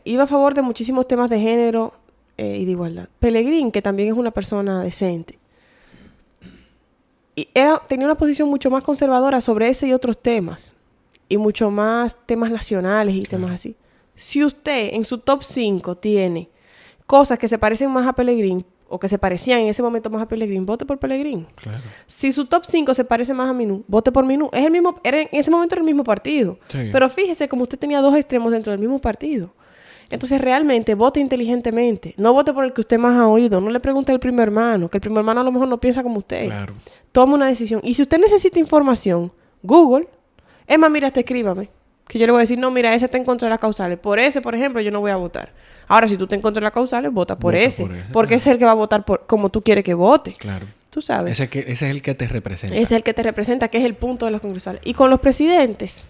Iba a favor de muchísimos temas de género y de igualdad. Pelegrín, que también es una persona decente, tenía una posición mucho más conservadora sobre ese y otros temas. Y mucho más temas nacionales y temas así. Si usted en su top 5 tiene cosas que se parecen más a Pelegrín, o que se parecían en ese momento más a Pelegrín, vote por Pelegrín. Claro. Si su top 5 se parece más a Minú, vote por Minú. En ese momento era el mismo partido. Sí. Pero fíjese, como usted tenía 2 extremos dentro del mismo partido. Entonces, realmente, vote inteligentemente. No vote por el que usted más ha oído. No le pregunte al primo hermano, que el primo hermano a lo mejor no piensa como usted. Claro. Tome una decisión. Y si usted necesita información, Google. Es más, mira, escríbame. Que yo le voy a decir, no, mira, ese está en contra de las causales. Por ese, por ejemplo, yo no voy a votar. Ahora, si tú te en contra de las causales, vota por ese. Porque ese es el que va a votar como tú quieres que vote. Claro. Tú sabes. Ese es el que te representa. Ese es el que te representa, que es el punto de los congresales. Y con los presidentes,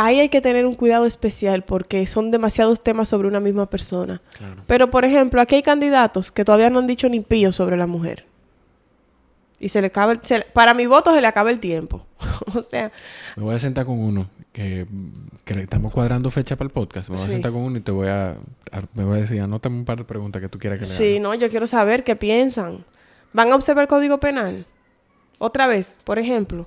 ahí hay que tener un cuidado especial porque son demasiados temas sobre una misma persona. Claro. Pero, por ejemplo, aquí hay candidatos que todavía no han dicho ni pío sobre la mujer. Y para mi voto se le acaba el tiempo. O sea... Me voy a sentar con uno que estamos cuadrando fecha para el podcast. Me voy a sentar con uno y me voy a decir, anótame un par de preguntas que tú quieras que le haga. Sí, no, yo quiero saber qué piensan. ¿Van a observar el Código Penal? Otra vez, por ejemplo,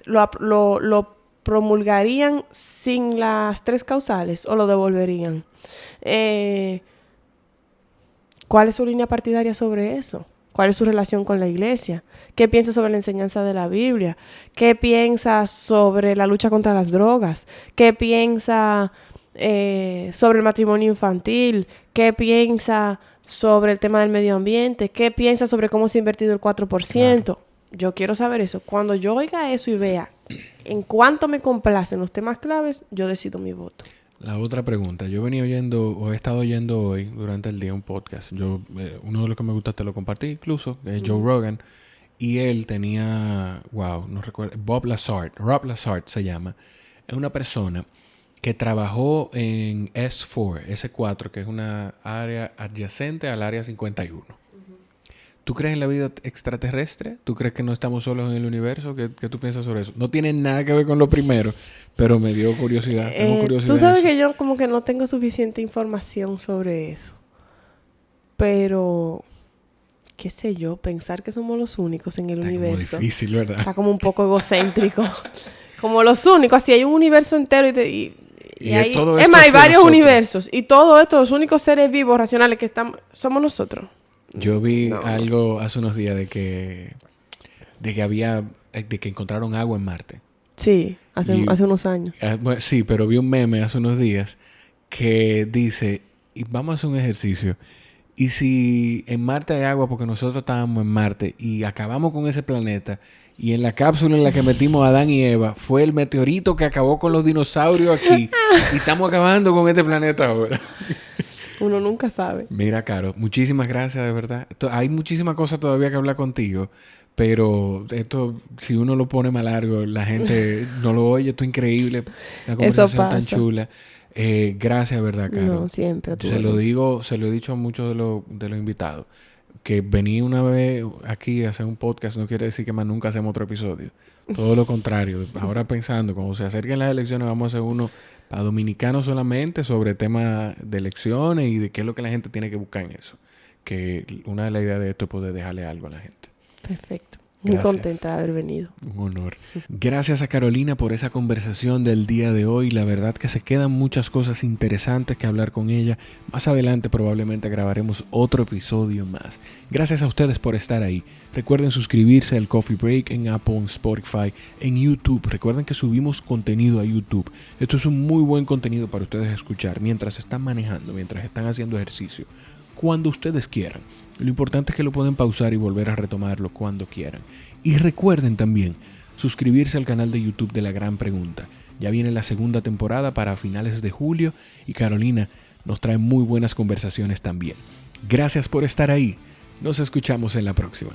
¿lo promulgarían sin las 3 causales o lo devolverían? ¿Cuál es su línea partidaria sobre eso? ¿Cuál es su relación con la iglesia? ¿Qué piensa sobre la enseñanza de la Biblia? ¿Qué piensa sobre la lucha contra las drogas? ¿Qué piensa sobre el matrimonio infantil? ¿Qué piensa sobre el tema del medio ambiente? ¿Qué piensa sobre cómo se ha invertido el 4%? Claro. Yo quiero saber eso. Cuando yo oiga eso y vea en cuánto me complacen los temas claves, yo decido mi voto. La otra pregunta. Yo venía oyendo, o he estado oyendo hoy, durante el día, un podcast. Uno de los que me gusta te lo compartí incluso, es Joe Rogan. Y él tenía, no recuerdo, Rob Lazard se llama. Es una persona que trabajó en S4, que es una área adyacente al área 51. ¿Tú crees en la vida extraterrestre? ¿Tú crees que no estamos solos en el universo? ¿Qué tú piensas sobre eso? No tiene nada que ver con lo primero, pero me dio curiosidad. Tengo curiosidad. Tú sabes que yo como que no tengo suficiente información sobre eso. Pero, qué sé yo, pensar que somos los únicos en el universo. Está difícil, ¿verdad? Está como un poco egocéntrico. Como los únicos. Así hay un universo entero y hay, todo es más, hay varios universos. Y todo esto, los únicos seres vivos, racionales que estamos, somos nosotros. Yo vi algo hace unos días de que encontraron agua en Marte. Sí, hace unos años. Sí, pero vi un meme hace unos días que dice, y vamos a hacer un ejercicio. Y si en Marte hay agua porque nosotros estábamos en Marte y acabamos con ese planeta, y en la cápsula en la que metimos a Adán y Eva fue el meteorito que acabó con los dinosaurios aquí y estamos acabando con este planeta ahora. Uno nunca sabe. Mira, Caro, muchísimas gracias, de verdad. Hay muchísimas cosas todavía que hablar contigo, pero esto, si uno lo pone más largo, la gente no lo oye. Esto es increíble. Una conversación tan chula. Gracias, ¿verdad, Caro? No, siempre. Se lo he dicho a muchos de los invitados, que venir una vez aquí a hacer un podcast no quiere decir que más nunca hacemos otro episodio. Todo lo contrario. Ahora pensando, cuando se acerquen las elecciones, vamos a hacer uno para dominicanos solamente sobre temas de elecciones y de qué es lo que la gente tiene que buscar en eso. Que una de las ideas de esto es poder dejarle algo a la gente. Perfecto. Muy contenta de haber venido. Un honor. Gracias a Carolina por esa conversación del día de hoy. La verdad que se quedan muchas cosas interesantes que hablar con ella. Más adelante probablemente grabaremos otro episodio más. Gracias a ustedes por estar ahí. Recuerden suscribirse al Coffee Break en Apple, en Spotify, en YouTube. Recuerden que subimos contenido a YouTube. Esto es un muy buen contenido para ustedes escuchar mientras están manejando, mientras están haciendo ejercicio, cuando ustedes quieran. Lo importante es que lo pueden pausar y volver a retomarlo cuando quieran. Y recuerden también suscribirse al canal de YouTube de La Gran Pregunta. Ya viene la segunda temporada para finales de julio y Carolina nos trae muy buenas conversaciones también. Gracias por estar ahí. Nos escuchamos en la próxima.